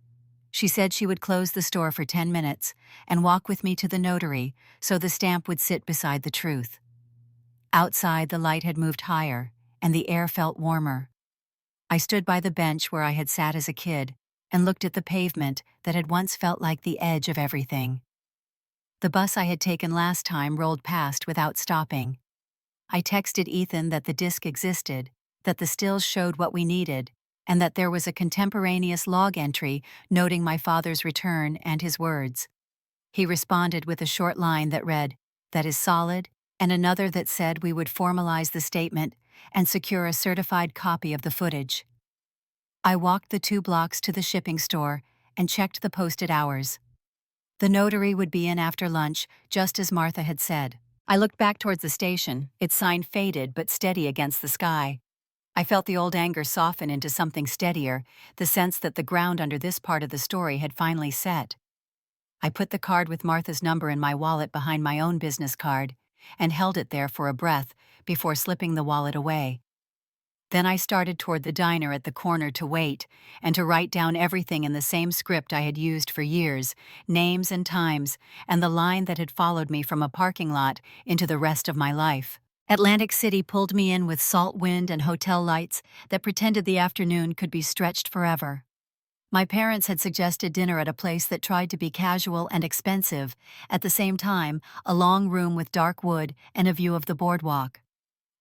She said she would close the store for 10 minutes and walk with me to the notary so the stamp would sit beside the truth. Outside, the light had moved higher, and the air felt warmer. I stood by the bench where I had sat as a kid and looked at the pavement that had once felt like the edge of everything. The bus I had taken last time rolled past without stopping. I texted Ethan that the disc existed, that the stills showed what we needed, and that there was a contemporaneous log entry noting my father's return and his words. He responded with a short line that read, "That is solid," and another that said we would formalize the statement and secure a certified copy of the footage. I walked the 2 blocks to the shipping store and checked the posted hours. The notary would be in after lunch, just as Martha had said. I looked back towards the station, its sign faded but steady against the sky. I felt the old anger soften into something steadier, the sense that the ground under this part of the story had finally set. I put the card with Martha's number in my wallet behind my own business card and held it there for a breath before slipping the wallet away. Then I started toward the diner at the corner to wait and to write down everything in the same script I had used for years, names and times, and the line that had followed me from a parking lot into the rest of my life. Atlantic City pulled me in with salt wind and hotel lights that pretended the afternoon could be stretched forever. My parents had suggested dinner at a place that tried to be casual and expensive, at the same time, a long room with dark wood and a view of the boardwalk.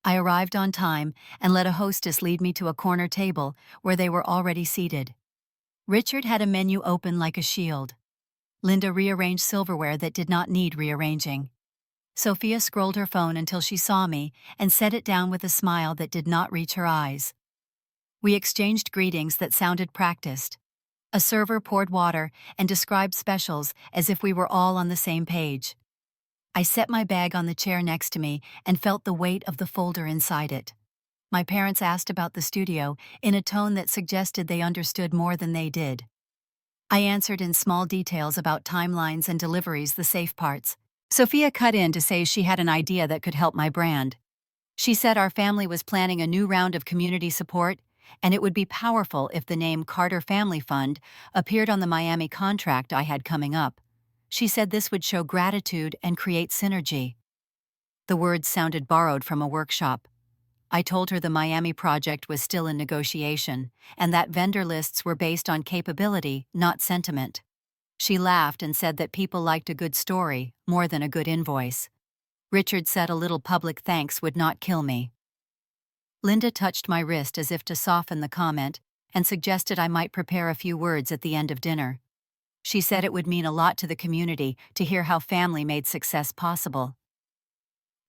I arrived on time and let a hostess lead me to a corner table where they were already seated. Richard had a menu open like a shield. Linda rearranged silverware that did not need rearranging. Sophia scrolled her phone until she saw me and set it down with a smile that did not reach her eyes. We exchanged greetings that sounded practiced. A server poured water and described specials as if we were all on the same page. I set my bag on the chair next to me and felt the weight of the folder inside it. My parents asked about the studio in a tone that suggested they understood more than they did. I answered in small details about timelines and deliveries, the safe parts. Sophia cut in to say she had an idea that could help my brand. She said our family was planning a new round of community support, and it would be powerful if the name Carter Family Fund appeared on the Miami contract I had coming up. She said this would show gratitude and create synergy. The words sounded borrowed from a workshop. I told her the Miami project was still in negotiation, and that vendor lists were based on capability, not sentiment. She laughed and said that people liked a good story more than a good invoice. Richard said a little public thanks would not kill me. Linda touched my wrist as if to soften the comment and suggested I might prepare a few words at the end of dinner. She said it would mean a lot to the community to hear how family made success possible.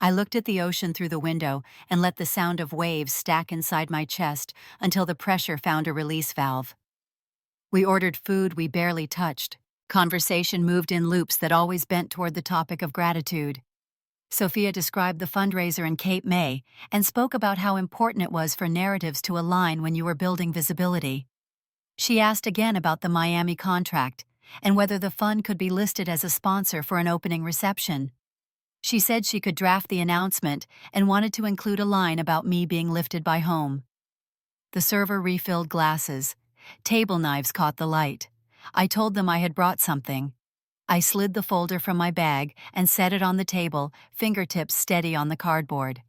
I looked at the ocean through the window and let the sound of waves stack inside my chest until the pressure found a release valve. We ordered food we barely touched. Conversation moved in loops that always bent toward the topic of gratitude. Sophia described the fundraiser in Cape May and spoke about how important it was for narratives to align when you were building visibility. She asked again about the Miami contract and whether the fund could be listed as a sponsor for an opening reception. She said she could draft the announcement and wanted to include a line about me being lifted by home. The server refilled glasses. Table knives caught the light. I told them I had brought something. I slid the folder from my bag and set it on the table, fingertips steady on the cardboard.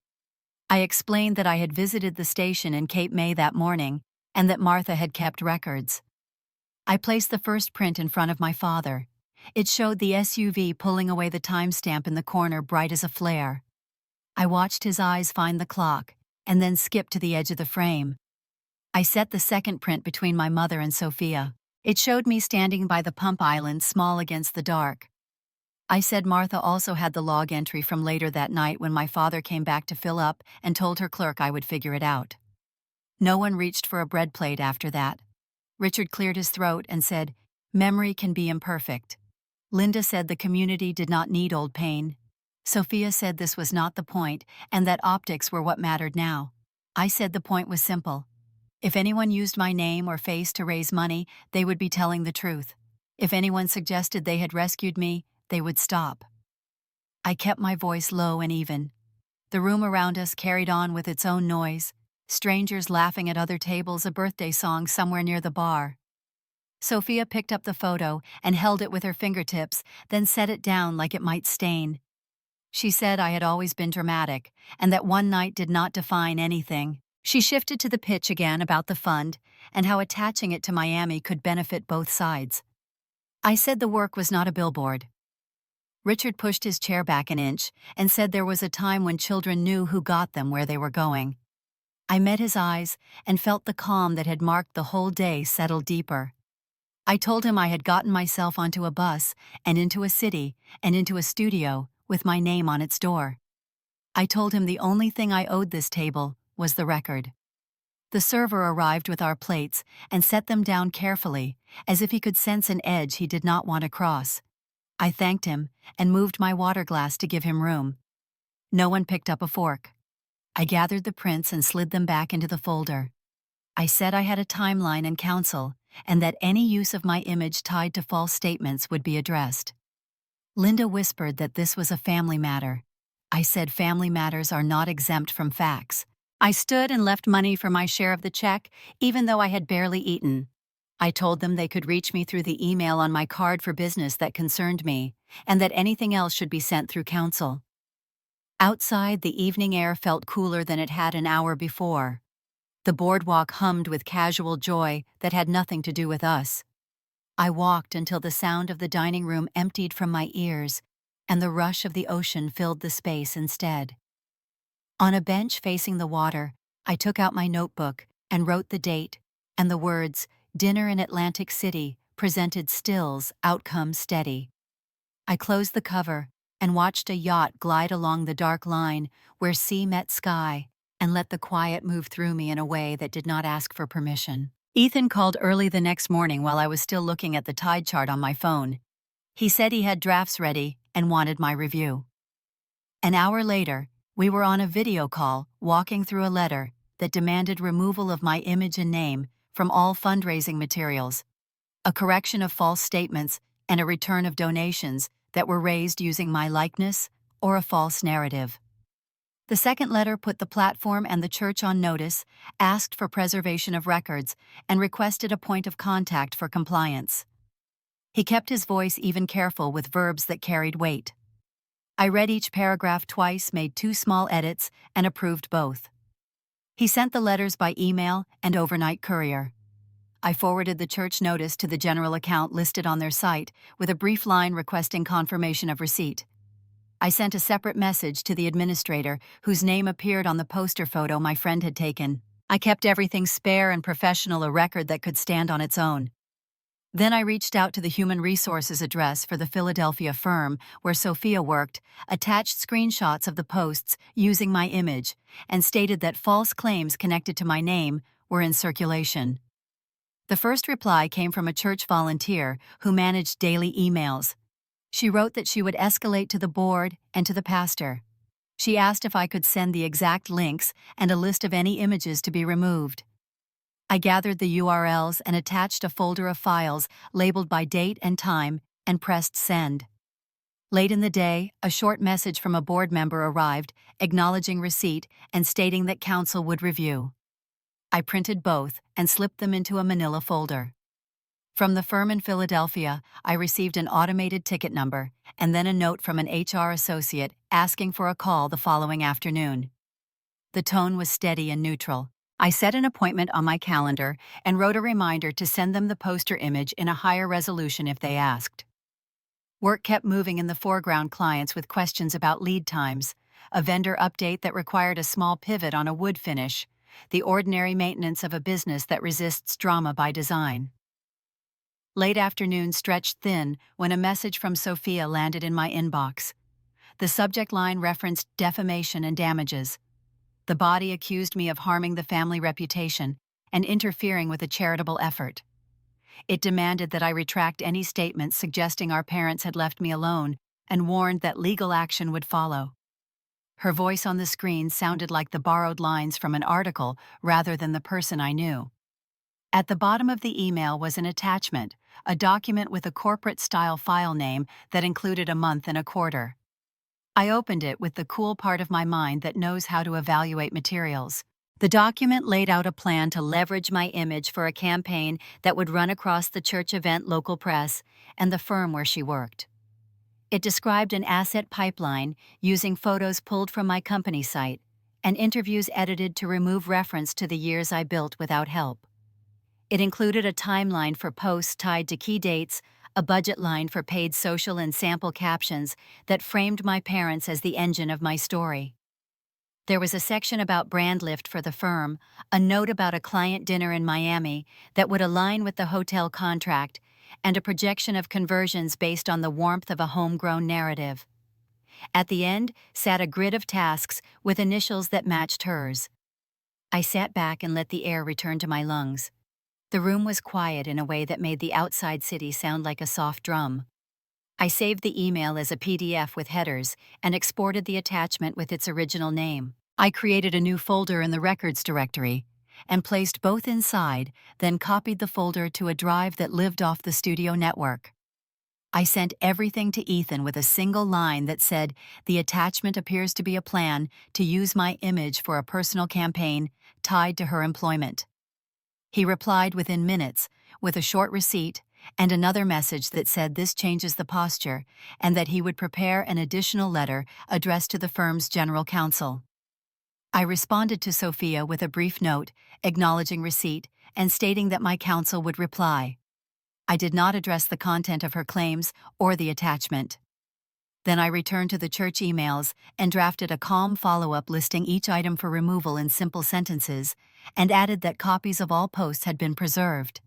I explained that I had visited the station in Cape May that morning and that Martha had kept records. I placed the first print in front of my father. It showed the SUV pulling away the timestamp in the corner, bright as a flare. I watched his eyes find the clock and then skip to the edge of the frame. I set the second print between my mother and Sophia. It showed me standing by the pump island, small against the dark. I said Martha also had the log entry from later that night when my father came back to fill up and told her clerk I would figure it out. No one reached for a bread plate after that. Richard cleared his throat and said, "Memory can be imperfect." Linda said the community did not need old pain. Sophia said this was not the point and that optics were what mattered now. I said the point was simple. If anyone used my name or face to raise money, they would be telling the truth. If anyone suggested they had rescued me, they would stop. I kept my voice low and even. The room around us carried on with its own noise, strangers laughing at other tables, a birthday song somewhere near the bar. Sophia picked up the photo and held it with her fingertips, then set it down like it might stain. She said I had always been dramatic, and that one night did not define anything. She shifted to the pitch again about the fund and how attaching it to Miami could benefit both sides. I said the work was not a billboard. Richard pushed his chair back an inch and said there was a time when children knew who got them where they were going. I met his eyes and felt the calm that had marked the whole day settle deeper. I told him I had gotten myself onto a bus and into a city and into a studio with my name on its door. I told him the only thing I owed this table was the record. The server arrived with our plates and set them down carefully, as if he could sense an edge he did not want to cross. I thanked him and moved my water glass to give him room. No one picked up a fork. I gathered the prints and slid them back into the folder. I said I had a timeline and counsel, and that any use of my image tied to false statements would be addressed. Linda whispered that this was a family matter. I said family matters are not exempt from facts. I stood and left money for my share of the check, even though I had barely eaten. I told them they could reach me through the email on my card for business that concerned me, and that anything else should be sent through counsel. Outside, the evening air felt cooler than it had an hour before. The boardwalk hummed with casual joy that had nothing to do with us. I walked until the sound of the dining room emptied from my ears, and the rush of the ocean filled the space instead. On a bench facing the water, I took out my notebook and wrote the date and the words, "Dinner in Atlantic City, presented stills, outcome steady." I closed the cover and watched a yacht glide along the dark line where sea met sky, and let the quiet move through me in a way that did not ask for permission. Ethan called early the next morning while I was still looking at the tide chart on my phone. He said he had drafts ready and wanted my review. An hour later, we were on a video call walking through a letter that demanded removal of my image and name from all fundraising materials, a correction of false statements, and a return of donations that were raised using my likeness or a false narrative. The second letter put the platform and the church on notice, asked for preservation of records, and requested a point of contact for compliance. He kept his voice even careful with verbs that carried weight. I read each paragraph twice, made 2 small edits, and approved both. He sent the letters by email and overnight courier. I forwarded the church notice to the general account listed on their site with a brief line requesting confirmation of receipt. I sent a separate message to the administrator whose name appeared on the poster photo my friend had taken. I kept everything spare and professional, a record that could stand on its own. Then I reached out to the human resources address for the Philadelphia firm where Sophia worked, attached screenshots of the posts using my image, and stated that false claims connected to my name were in circulation. The first reply came from a church volunteer who managed daily emails. She wrote that she would escalate to the board and to the pastor. She asked if I could send the exact links and a list of any images to be removed. I gathered the URLs and attached a folder of files labeled by date and time and pressed send. Late in the day, a short message from a board member arrived, acknowledging receipt and stating that council would review. I printed both and slipped them into a manila folder. From the firm in Philadelphia, I received an automated ticket number and then a note from an HR associate asking for a call the following afternoon. The tone was steady and neutral. I set an appointment on my calendar and wrote a reminder to send them the poster image in a higher resolution if they asked. Work kept moving in the foreground, clients with questions about lead times, a vendor update that required a small pivot on a wood finish, the ordinary maintenance of a business that resists drama by design. Late afternoon stretched thin when a message from Sophia landed in my inbox. The subject line referenced defamation and damages. The body accused me of harming the family reputation and interfering with a charitable effort. It demanded that I retract any statements suggesting our parents had left me alone and warned that legal action would follow. Her voice on the screen sounded like the borrowed lines from an article rather than the person I knew. At the bottom of the email was an attachment, a document with a corporate-style file name that included a month and a quarter. I opened it with the cool part of my mind that knows how to evaluate materials. The document laid out a plan to leverage my image for a campaign that would run across the church event, local press, and the firm where she worked. It described an asset pipeline using photos pulled from my company site and interviews edited to remove reference to the years I built without help. It included a timeline for posts tied to key dates, a budget line for paid social and sample captions that framed my parents as the engine of my story. There was a section about brand lift for the firm, a note about a client dinner in Miami that would align with the hotel contract, and a projection of conversions based on the warmth of a homegrown narrative. At the end sat a grid of tasks with initials that matched hers. I sat back and let the air return to my lungs. The room was quiet in a way that made the outside city sound like a soft drum. I saved the email as a PDF with headers and exported the attachment with its original name. I created a new folder in the records directory and placed both inside, then copied the folder to a drive that lived off the studio network. I sent everything to Ethan with a single line that said, "The attachment appears to be a plan to use my image for a personal campaign tied to her employment." He replied within minutes with a short receipt and another message that said this changes the posture and that he would prepare an additional letter addressed to the firm's general counsel. I responded to Sophia with a brief note, acknowledging receipt and stating that my counsel would reply. I did not address the content of her claims or the attachment. Then I returned to the church emails and drafted a calm follow-up listing each item for removal in simple sentences and added that copies of all posts had been preserved.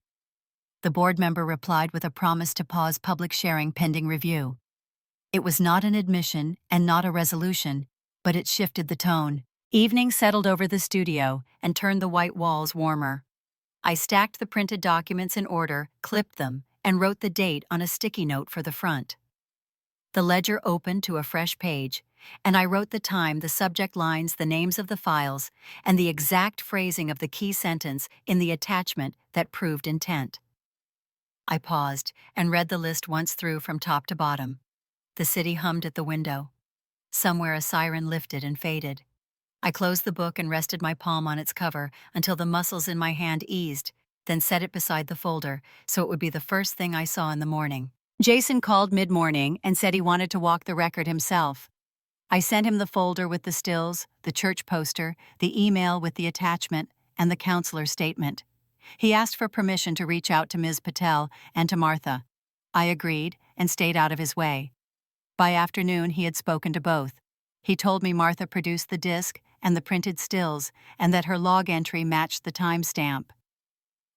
The board member replied with a promise to pause public sharing pending review. It was not an admission and not a resolution, but it shifted the tone. Evening settled over the studio and turned the white walls warmer. I stacked the printed documents in order, clipped them, and wrote the date on a sticky note for the front. The ledger opened to a fresh page, and I wrote the time, the subject lines, the names of the files, and the exact phrasing of the key sentence in the attachment that proved intent. I paused and read the list once through from top to bottom. The city hummed at the window. Somewhere a siren lifted and faded. I closed the book and rested my palm on its cover until the muscles in my hand eased, then set it beside the folder so it would be the first thing I saw in the morning. Jason called mid-morning and said he wanted to walk the record himself. I sent him the folder with the stills, the church poster, the email with the attachment, and the counselor's statement. He asked for permission to reach out to Ms. Patel and to Martha. I agreed and stayed out of his way. By afternoon, he had spoken to both. He told me Martha produced the disc and the printed stills and that her log entry matched the timestamp.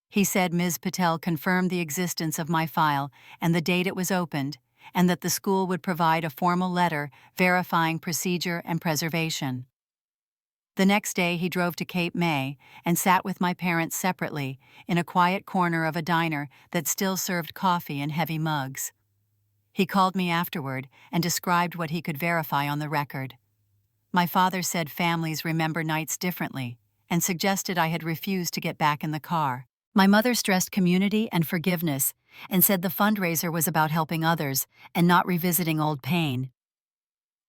He said Ms. Patel confirmed the existence of my file and the date it was opened, and that the school would provide a formal letter verifying procedure and preservation. The next day he drove to Cape May and sat with my parents separately in a quiet corner of a diner that still served coffee in heavy mugs. He called me afterward and described what he could verify on the record. My father said families remember nights differently and suggested I had refused to get back in the car. My mother stressed community and forgiveness and said the fundraiser was about helping others and not revisiting old pain.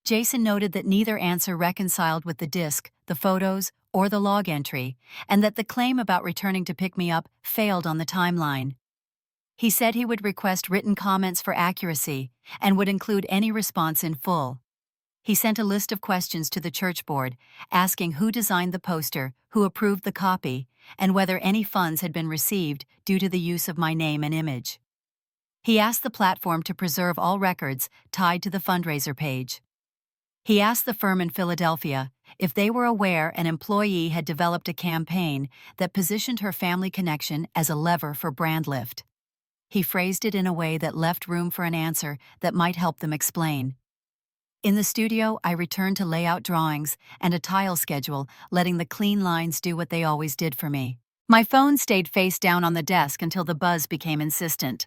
Jason noted that neither answer reconciled with the disc, the photos, or the log entry, and that the claim about returning to pick me up failed on the timeline. He said he would request written comments for accuracy and would include any response in full. He sent a list of questions to the church board, asking who designed the poster, who approved the copy, and whether any funds had been received due to the use of my name and image. He asked the platform to preserve all records tied to the fundraiser page. He asked the firm in Philadelphia if they were aware an employee had developed a campaign that positioned her family connection as a lever for brand lift. He phrased it in a way that left room for an answer that might help them explain. In the studio, I returned to layout drawings and a tile schedule, letting the clean lines do what they always did for me. My phone stayed face down on the desk until the buzz became insistent.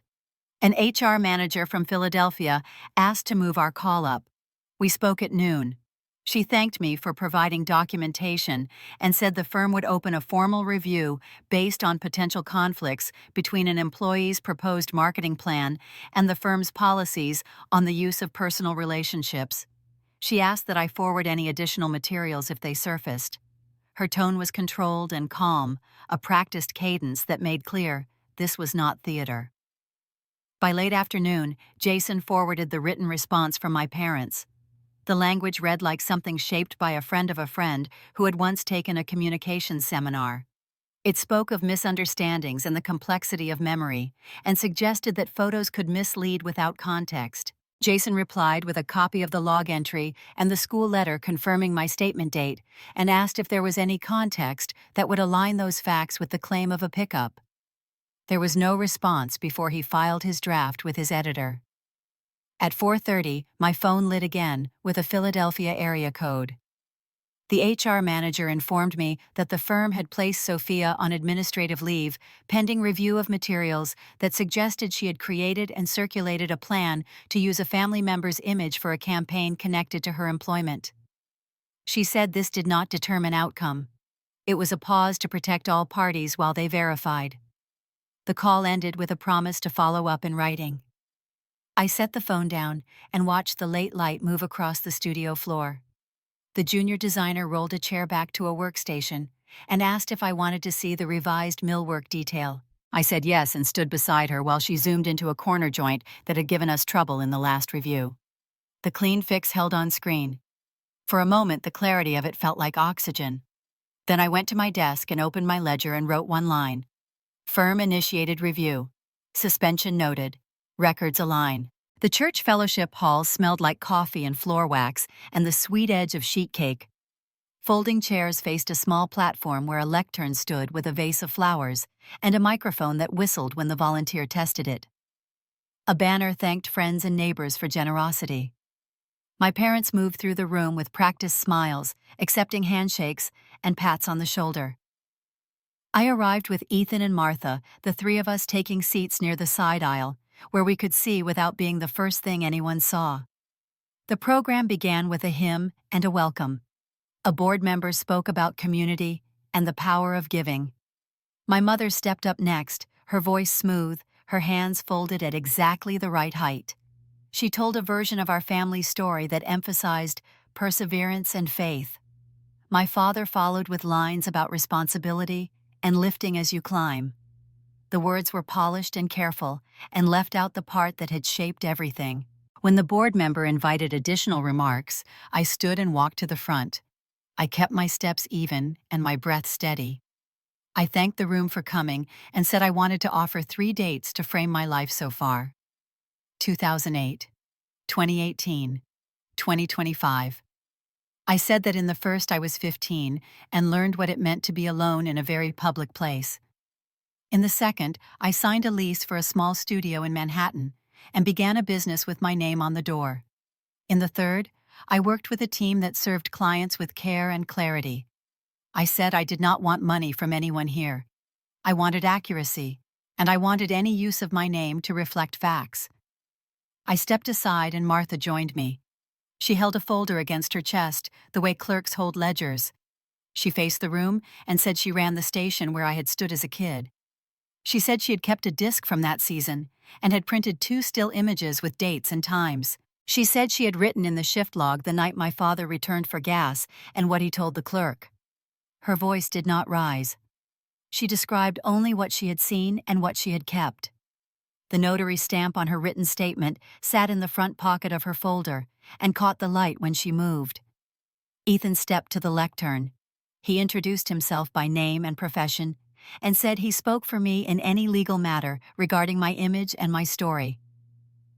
An HR manager from Philadelphia asked to move our call up. We spoke at noon. She thanked me for providing documentation and said the firm would open a formal review based on potential conflicts between an employee's proposed marketing plan and the firm's policies on the use of personal relationships. She asked that I forward any additional materials if they surfaced. Her tone was controlled and calm, a practiced cadence that made clear this was not theater. By late afternoon, Jason forwarded the written response from my parents. The language read like something shaped by a friend of a friend who had once taken a communications seminar. It spoke of misunderstandings and the complexity of memory, and suggested that photos could mislead without context. Jason replied with a copy of the log entry and the school letter confirming my statement date, and asked if there was any context that would align those facts with the claim of a pickup. There was no response before he filed his draft with his editor. At 4:30, my phone lit again with a Philadelphia area code. The HR manager informed me that the firm had placed Sophia on administrative leave pending review of materials that suggested she had created and circulated a plan to use a family member's image for a campaign connected to her employment. She said this did not determine outcome. It was a pause to protect all parties while they verified. The call ended with a promise to follow up in writing. I set the phone down and watched the late light move across the studio floor. The junior designer rolled a chair back to a workstation and asked if I wanted to see the revised millwork detail. I said yes and stood beside her while she zoomed into a corner joint that had given us trouble in the last review. The clean fix held on screen. For a moment, the clarity of it felt like oxygen. Then I went to my desk and opened my ledger and wrote one line. Firm initiated review. Suspension noted. Records align. The church fellowship hall smelled like coffee and floor wax and the sweet edge of sheet cake. Folding chairs faced a small platform where a lectern stood with a vase of flowers and a microphone that whistled when the volunteer tested it. A banner thanked friends and neighbors for generosity. My parents moved through the room with practiced smiles, accepting handshakes and pats on the shoulder. I arrived with Ethan and Martha, the three of us taking seats near the side aisle, where we could see without being the first thing anyone saw. The program began with a hymn and a welcome. A board member spoke about community and the power of giving. My mother stepped up next, her voice smooth, her hands folded at exactly the right height. She told a version of our family story that emphasized perseverance and faith. My father followed with lines about responsibility and lifting as you climb. The words were polished and careful, and left out the part that had shaped everything. When the board member invited additional remarks, I stood and walked to the front. I kept my steps even and my breath steady. I thanked the room for coming and said I wanted to offer 3 dates to frame my life so far. 2008, 2018, 2025. I said that in the first I was 15 and learned what it meant to be alone in a very public place. In the second, I signed a lease for a small studio in Manhattan and began a business with my name on the door. In the third, I worked with a team that served clients with care and clarity. I said I did not want money from anyone here. I wanted accuracy, and I wanted any use of my name to reflect facts. I stepped aside and Martha joined me. She held a folder against her chest, the way clerks hold ledgers. She faced the room and said she ran the station where I had stood as a kid. She said she had kept a disc from that season and had printed 2 still images with dates and times. She said she had written in the shift log the night my father returned for gas and what he told the clerk. Her voice did not rise. She described only what she had seen and what she had kept. The notary stamp on her written statement sat in the front pocket of her folder and caught the light when she moved. Ethan stepped to the lectern. He introduced himself by name and profession and said he spoke for me in any legal matter regarding my image and my story.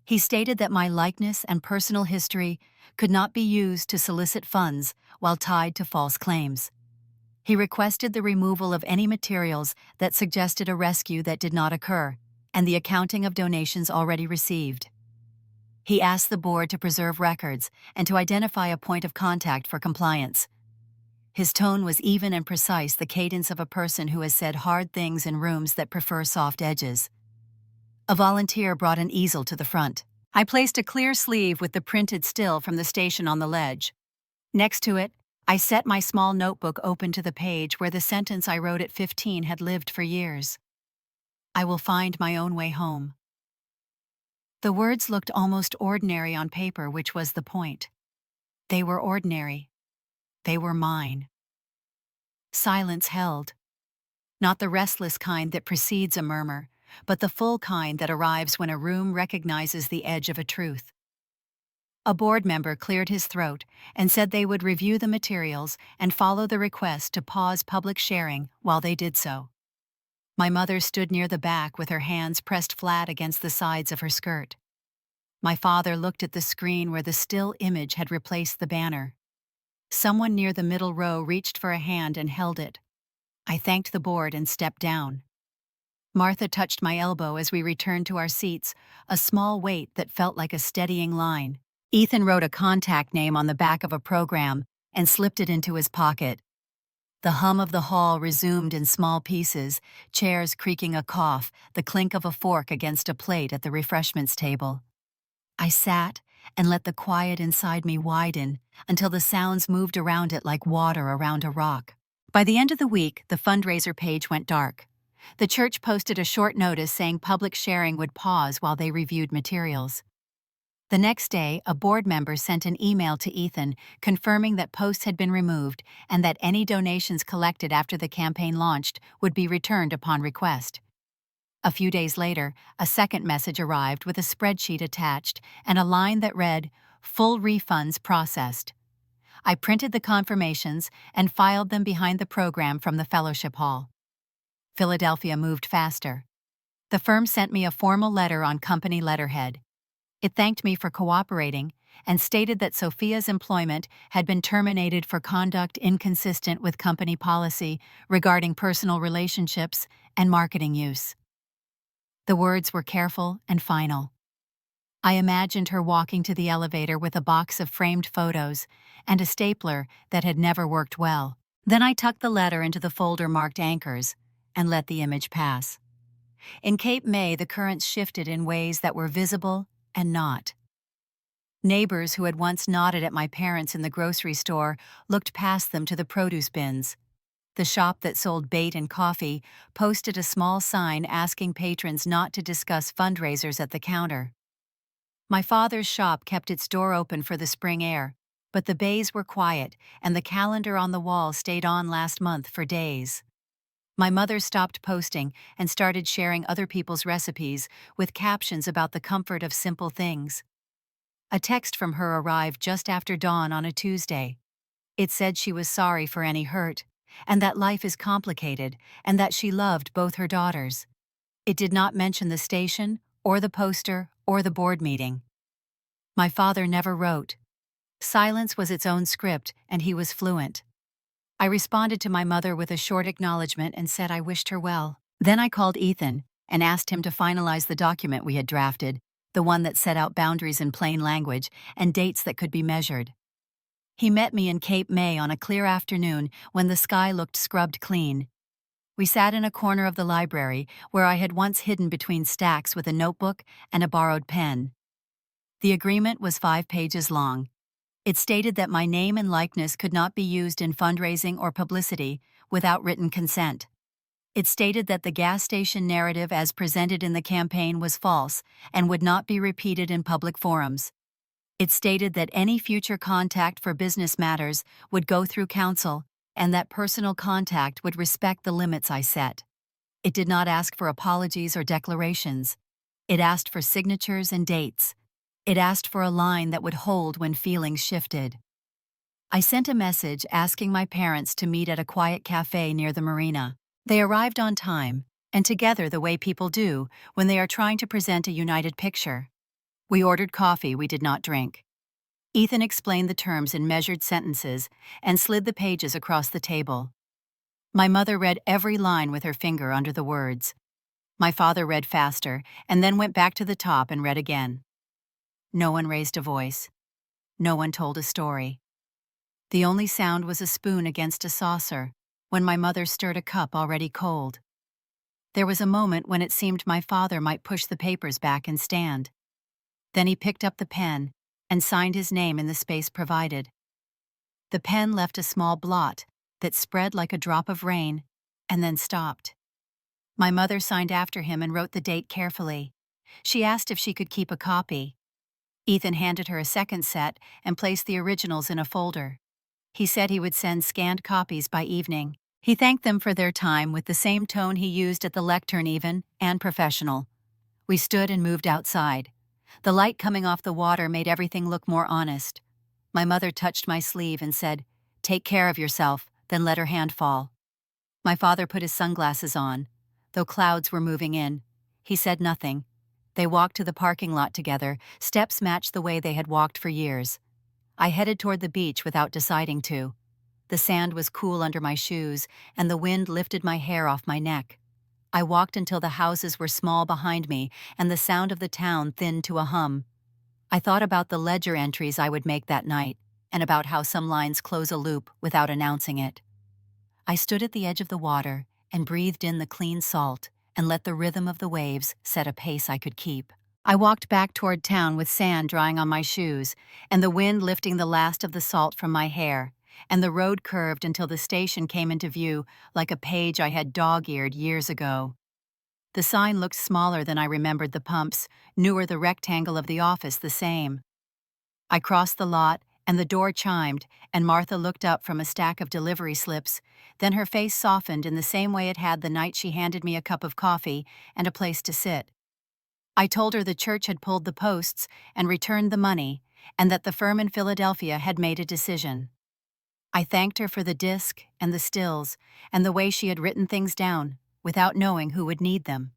He stated that my likeness and personal history could not be used to solicit funds while tied to false claims. He requested the removal of any materials that suggested a rescue that did not occur, and the accounting of donations already received. He asked the board to preserve records and to identify a point of contact for compliance. His tone was even and precise, the cadence of a person who has said hard things in rooms that prefer soft edges. A volunteer brought an easel to the front. I placed a clear sleeve with the printed still from the station on the ledge. Next to it, I set my small notebook open to the page where the sentence I wrote at 15 had lived for years. I will find my own way home. The words looked almost ordinary on paper, which was the point. They were ordinary. They were mine. Silence held. Not the restless kind that precedes a murmur, but the full kind that arrives when a room recognizes the edge of a truth. A board member cleared his throat and said they would review the materials and follow the request to pause public sharing while they did so. My mother stood near the back with her hands pressed flat against the sides of her skirt. My father looked at the screen where the still image had replaced the banner. Someone near the middle row reached for a hand and held it. I thanked the board and stepped down. Martha touched my elbow as we returned to our seats, a small weight that felt like a steadying line. Ethan wrote a contact name on the back of a program and slipped it into his pocket. The hum of the hall resumed in small pieces, chairs creaking a cough, the clink of a fork against a plate at the refreshments table. I sat and let the quiet inside me widen until the sounds moved around it like water around a rock. By the end of the week, the fundraiser page went dark. The church posted a short notice saying public sharing would pause while they reviewed materials. The next day, a board member sent an email to Ethan confirming that posts had been removed and that any donations collected after the campaign launched would be returned upon request. A few days later, a second message arrived with a spreadsheet attached and a line that read, "Full refunds processed." I printed the confirmations and filed them behind the program from the fellowship hall. Philadelphia moved faster. The firm sent me a formal letter on company letterhead. It thanked me for cooperating and stated that Sophia's employment had been terminated for conduct inconsistent with company policy regarding personal relationships and marketing use. The words were careful and final. I imagined her walking to the elevator with a box of framed photos and a stapler that had never worked well. Then I tucked the letter into the folder marked anchors and let the image pass. In Cape May, the currents shifted in ways that were visible and not. Neighbors who had once nodded at my parents in the grocery store looked past them to the produce bins. The shop that sold bait and coffee posted a small sign asking patrons not to discuss fundraisers at the counter. My father's shop kept its door open for the spring air, but the bays were quiet and the calendar on the wall stayed on last month for days. My mother stopped posting and started sharing other people's recipes with captions about the comfort of simple things. A text from her arrived just after dawn on a Tuesday. It said she was sorry for any hurt, and that life is complicated, and that she loved both her daughters. It did not mention the station, or the poster, or the board meeting. My father never wrote. Silence was its own script, and he was fluent. I responded to my mother with a short acknowledgement and said I wished her well. Then I called Ethan and asked him to finalize the document we had drafted, the one that set out boundaries in plain language and dates that could be measured. He met me in Cape May on a clear afternoon when the sky looked scrubbed clean. We sat in a corner of the library where I had once hidden between stacks with a notebook and a borrowed pen. The agreement was 5 pages long. It stated that my name and likeness could not be used in fundraising or publicity without written consent. It stated that the gas station narrative as presented in the campaign was false and would not be repeated in public forums. It stated that any future contact for business matters would go through counsel and that personal contact would respect the limits I set. It did not ask for apologies or declarations. It asked for signatures and dates. It asked for a line that would hold when feelings shifted. I sent a message asking my parents to meet at a quiet cafe near the marina. They arrived on time, and together the way people do when they are trying to present a united picture. We ordered coffee we did not drink. Ethan explained the terms in measured sentences and slid the pages across the table. My mother read every line with her finger under the words. My father read faster and then went back to the top and read again. No one raised a voice. No one told a story. The only sound was a spoon against a saucer when my mother stirred a cup already cold. There was a moment when it seemed my father might push the papers back and stand. Then he picked up the pen and signed his name in the space provided. The pen left a small blot that spread like a drop of rain and then stopped. My mother signed after him and wrote the date carefully. She asked if she could keep a copy. Ethan handed her a second set and placed the originals in a folder. He said he would send scanned copies by evening. He thanked them for their time with the same tone he used at the lectern even, and professional. We stood and moved outside. The light coming off the water made everything look more honest. My mother touched my sleeve and said, "Take care of yourself," then let her hand fall. My father put his sunglasses on. Though clouds were moving in, he said nothing. They walked to the parking lot together, steps matched the way they had walked for years. I headed toward the beach without deciding to. The sand was cool under my shoes, and the wind lifted my hair off my neck. I walked until the houses were small behind me and the sound of the town thinned to a hum. I thought about the ledger entries I would make that night, and about how some lines close a loop without announcing it. I stood at the edge of the water and breathed in the clean salt and let the rhythm of the waves set a pace I could keep. I walked back toward town with sand drying on my shoes and the wind lifting the last of the salt from my hair, and the road curved until the station came into view like a page I had dog-eared years ago. The sign looked smaller than I remembered the pumps, newer the rectangle of the office the same. I crossed the lot, and the door chimed, and Martha looked up from a stack of delivery slips, then her face softened in the same way it had the night she handed me a cup of coffee and a place to sit. I told her the church had pulled the posts and returned the money, and that the firm in Philadelphia had made a decision. I thanked her for the disc and the stills and the way she had written things down, without knowing who would need them.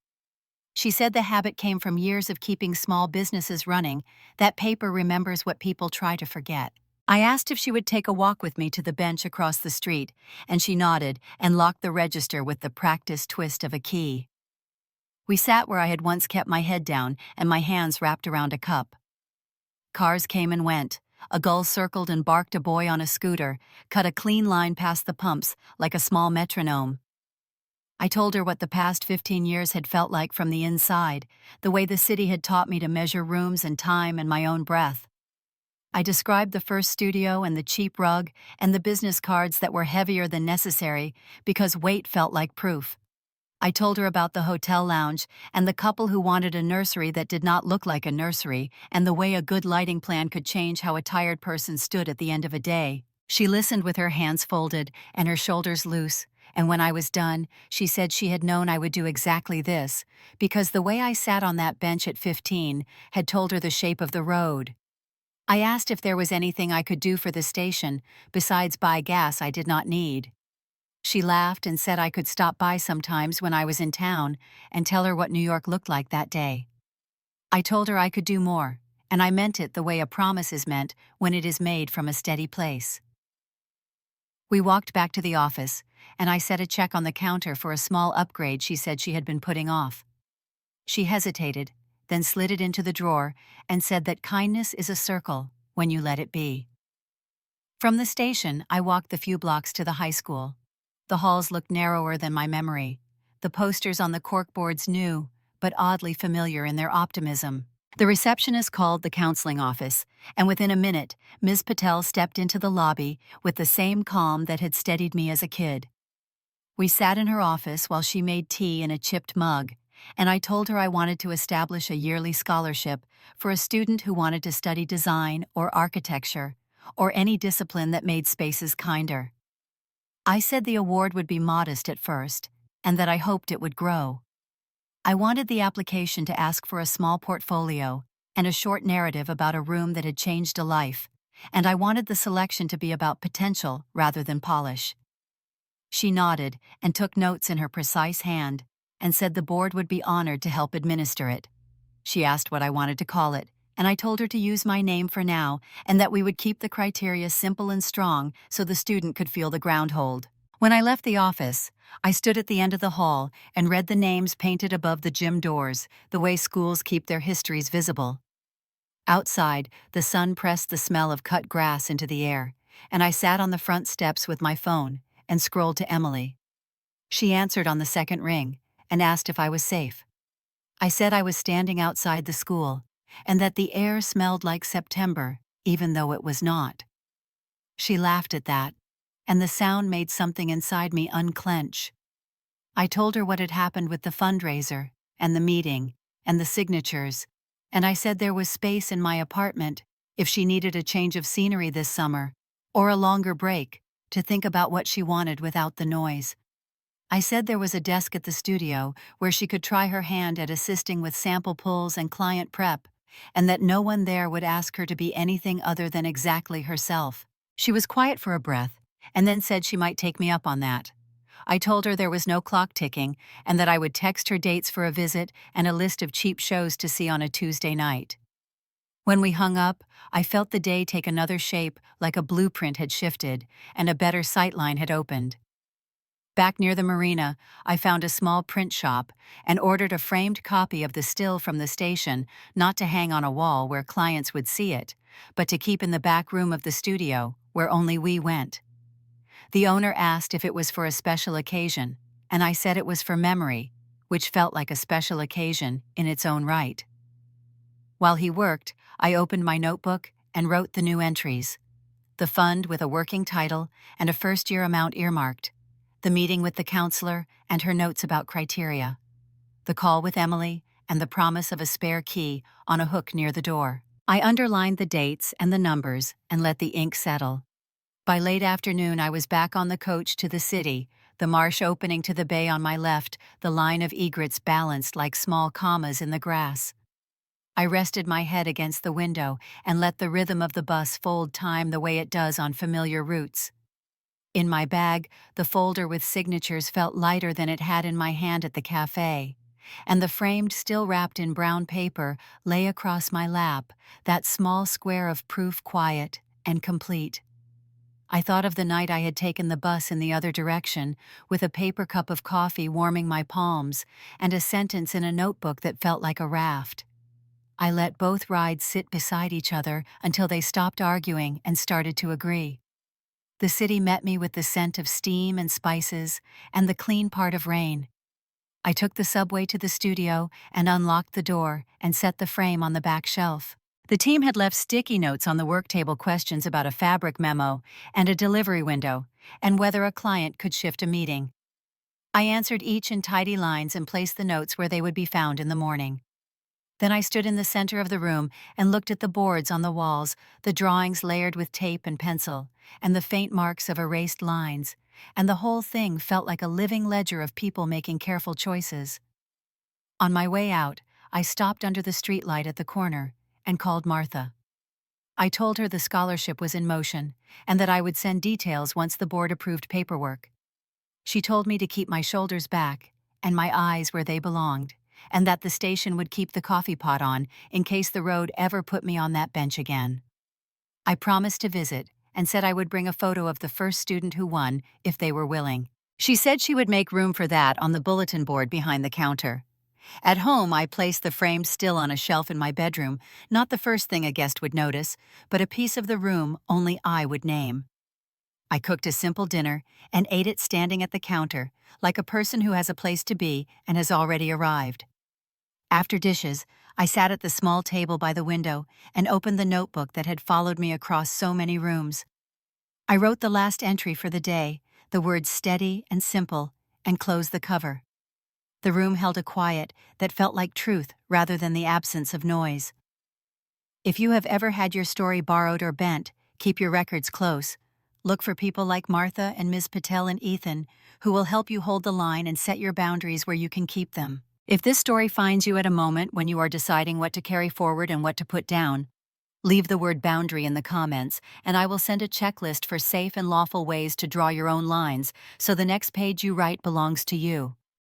She said the habit came from years of keeping small businesses running, that paper remembers what people try to forget. I asked if she would take a walk with me to the bench across the street, and she nodded and locked the register with the practiced twist of a key. We sat where I had once kept my head down and my hands wrapped around a cup. Cars came and went. A gull circled and barked a boy on a scooter, cut a clean line past the pumps like a small metronome. I told her what the past 15 years had felt like from the inside, the way the city had taught me to measure rooms and time and my own breath. I described the first studio and the cheap rug and the business cards that were heavier than necessary because weight felt like proof. I told her about the hotel lounge and the couple who wanted a nursery that did not look like a nursery and the way a good lighting plan could change how a tired person stood at the end of a day. She listened with her hands folded and her shoulders loose, and when I was done, she said she had known I would do exactly this, because the way I sat on that bench at 15 had told her the shape of the road. I asked if there was anything I could do for the station, besides buy gas I did not need. She laughed and said I could stop by sometimes when I was in town and tell her what New York looked like that day. I told her I could do more, and I meant it the way a promise is meant when it is made from a steady place. We walked back to the office, and I set a check on the counter for a small upgrade she said she had been putting off. She hesitated, then slid it into the drawer and said that kindness is a circle when you let it be. From the station, I walked the few blocks to the high school. The halls looked narrower than my memory. The posters on the corkboards new, but oddly familiar in their optimism. The receptionist called the counseling office, and within a minute, Ms. Patel stepped into the lobby with the same calm that had steadied me as a kid. We sat in her office while she made tea in a chipped mug, and I told her I wanted to establish a yearly scholarship for a student who wanted to study design or architecture, or any discipline that made spaces kinder. I said the award would be modest at first, and that I hoped it would grow. I wanted the application to ask for a small portfolio and a short narrative about a room that had changed a life, and I wanted the selection to be about potential rather than polish. She nodded and took notes in her precise hand, and said the board would be honored to help administer it. She asked what I wanted to call it, and I told her to use my name for now and that we would keep the criteria simple and strong so the student could feel the ground hold. When I left the office, I stood at the end of the hall and read the names painted above the gym doors, the way schools keep their histories visible. Outside, the sun pressed the smell of cut grass into the air, and I sat on the front steps with my phone and scrolled to Emily. She answered on the second ring and asked if I was safe. I said I was standing outside the school, and that the air smelled like September, even though it was not. She laughed at that, and the sound made something inside me unclench. I told her what had happened with the fundraiser, and the meeting, and the signatures, and I said there was space in my apartment if she needed a change of scenery this summer, or a longer break, to think about what she wanted without the noise. I said there was a desk at the studio where she could try her hand at assisting with sample pulls and client prep, and that no one there would ask her to be anything other than exactly herself. She was quiet for a breath, and then said she might take me up on that. I told her there was no clock ticking, and that I would text her dates for a visit and a list of cheap shows to see on a Tuesday night. When we hung up, I felt the day take another shape, like a blueprint had shifted, and a better sightline had opened. Back near the marina, I found a small print shop and ordered a framed copy of the still from the station, not to hang on a wall where clients would see it, but to keep in the back room of the studio, where only we went. The owner asked if it was for a special occasion, and I said it was for memory, which felt like a special occasion in its own right. While he worked, I opened my notebook and wrote the new entries. The fund with a working title and a first-year amount earmarked. The meeting with the counselor and her notes about criteria. The call with Emily and the promise of a spare key on a hook near the door. I underlined the dates and the numbers and let the ink settle. By late afternoon, I was back on the coach to the city, the marsh opening to the bay on my left, the line of egrets balanced like small commas in the grass. I rested my head against the window and let the rhythm of the bus fold time the way it does on familiar routes. In my bag, the folder with signatures felt lighter than it had in my hand at the cafe, and the framed, still wrapped in brown paper, lay across my lap, that small square of proof quiet and complete. I thought of the night I had taken the bus in the other direction, with a paper cup of coffee warming my palms, and a sentence in a notebook that felt like a raft. I let both rides sit beside each other until they stopped arguing and started to agree. The city met me with the scent of steam and spices, and the clean part of rain. I took the subway to the studio and unlocked the door and set the frame on the back shelf. The team had left sticky notes on the work table, questions about a fabric memo and a delivery window, and whether a client could shift a meeting. I answered each in tidy lines and placed the notes where they would be found in the morning. Then I stood in the center of the room and looked at the boards on the walls, the drawings layered with tape and pencil, and the faint marks of erased lines, and the whole thing felt like a living ledger of people making careful choices. On my way out, I stopped under the streetlight at the corner and called Martha. I told her the scholarship was in motion and that I would send details once the board approved paperwork. She told me to keep my shoulders back and my eyes where they belonged, and that the station would keep the coffee pot on in case the road ever put me on that bench again. I promised to visit and said I would bring a photo of the first student who won if they were willing. She said she would make room for that on the bulletin board behind the counter. At home, I placed the frame still on a shelf in my bedroom, not the first thing a guest would notice, but a piece of the room only I would name. I cooked a simple dinner and ate it standing at the counter, like a person who has a place to be and has already arrived. After dishes, I sat at the small table by the window and opened the notebook that had followed me across so many rooms. I wrote the last entry for the day, the words steady and simple, and closed the cover. The room held a quiet that felt like truth rather than the absence of noise. If you have ever had your story borrowed or bent, keep your records close. Look for people like Martha and Ms. Patel and Ethan, who will help you hold the line and set your boundaries where you can keep them. If this story finds you at a moment when you are deciding what to carry forward and what to put down, leave the word boundary in the comments, and I will send a checklist for safe and lawful ways to draw your own lines so the next page you write belongs to you.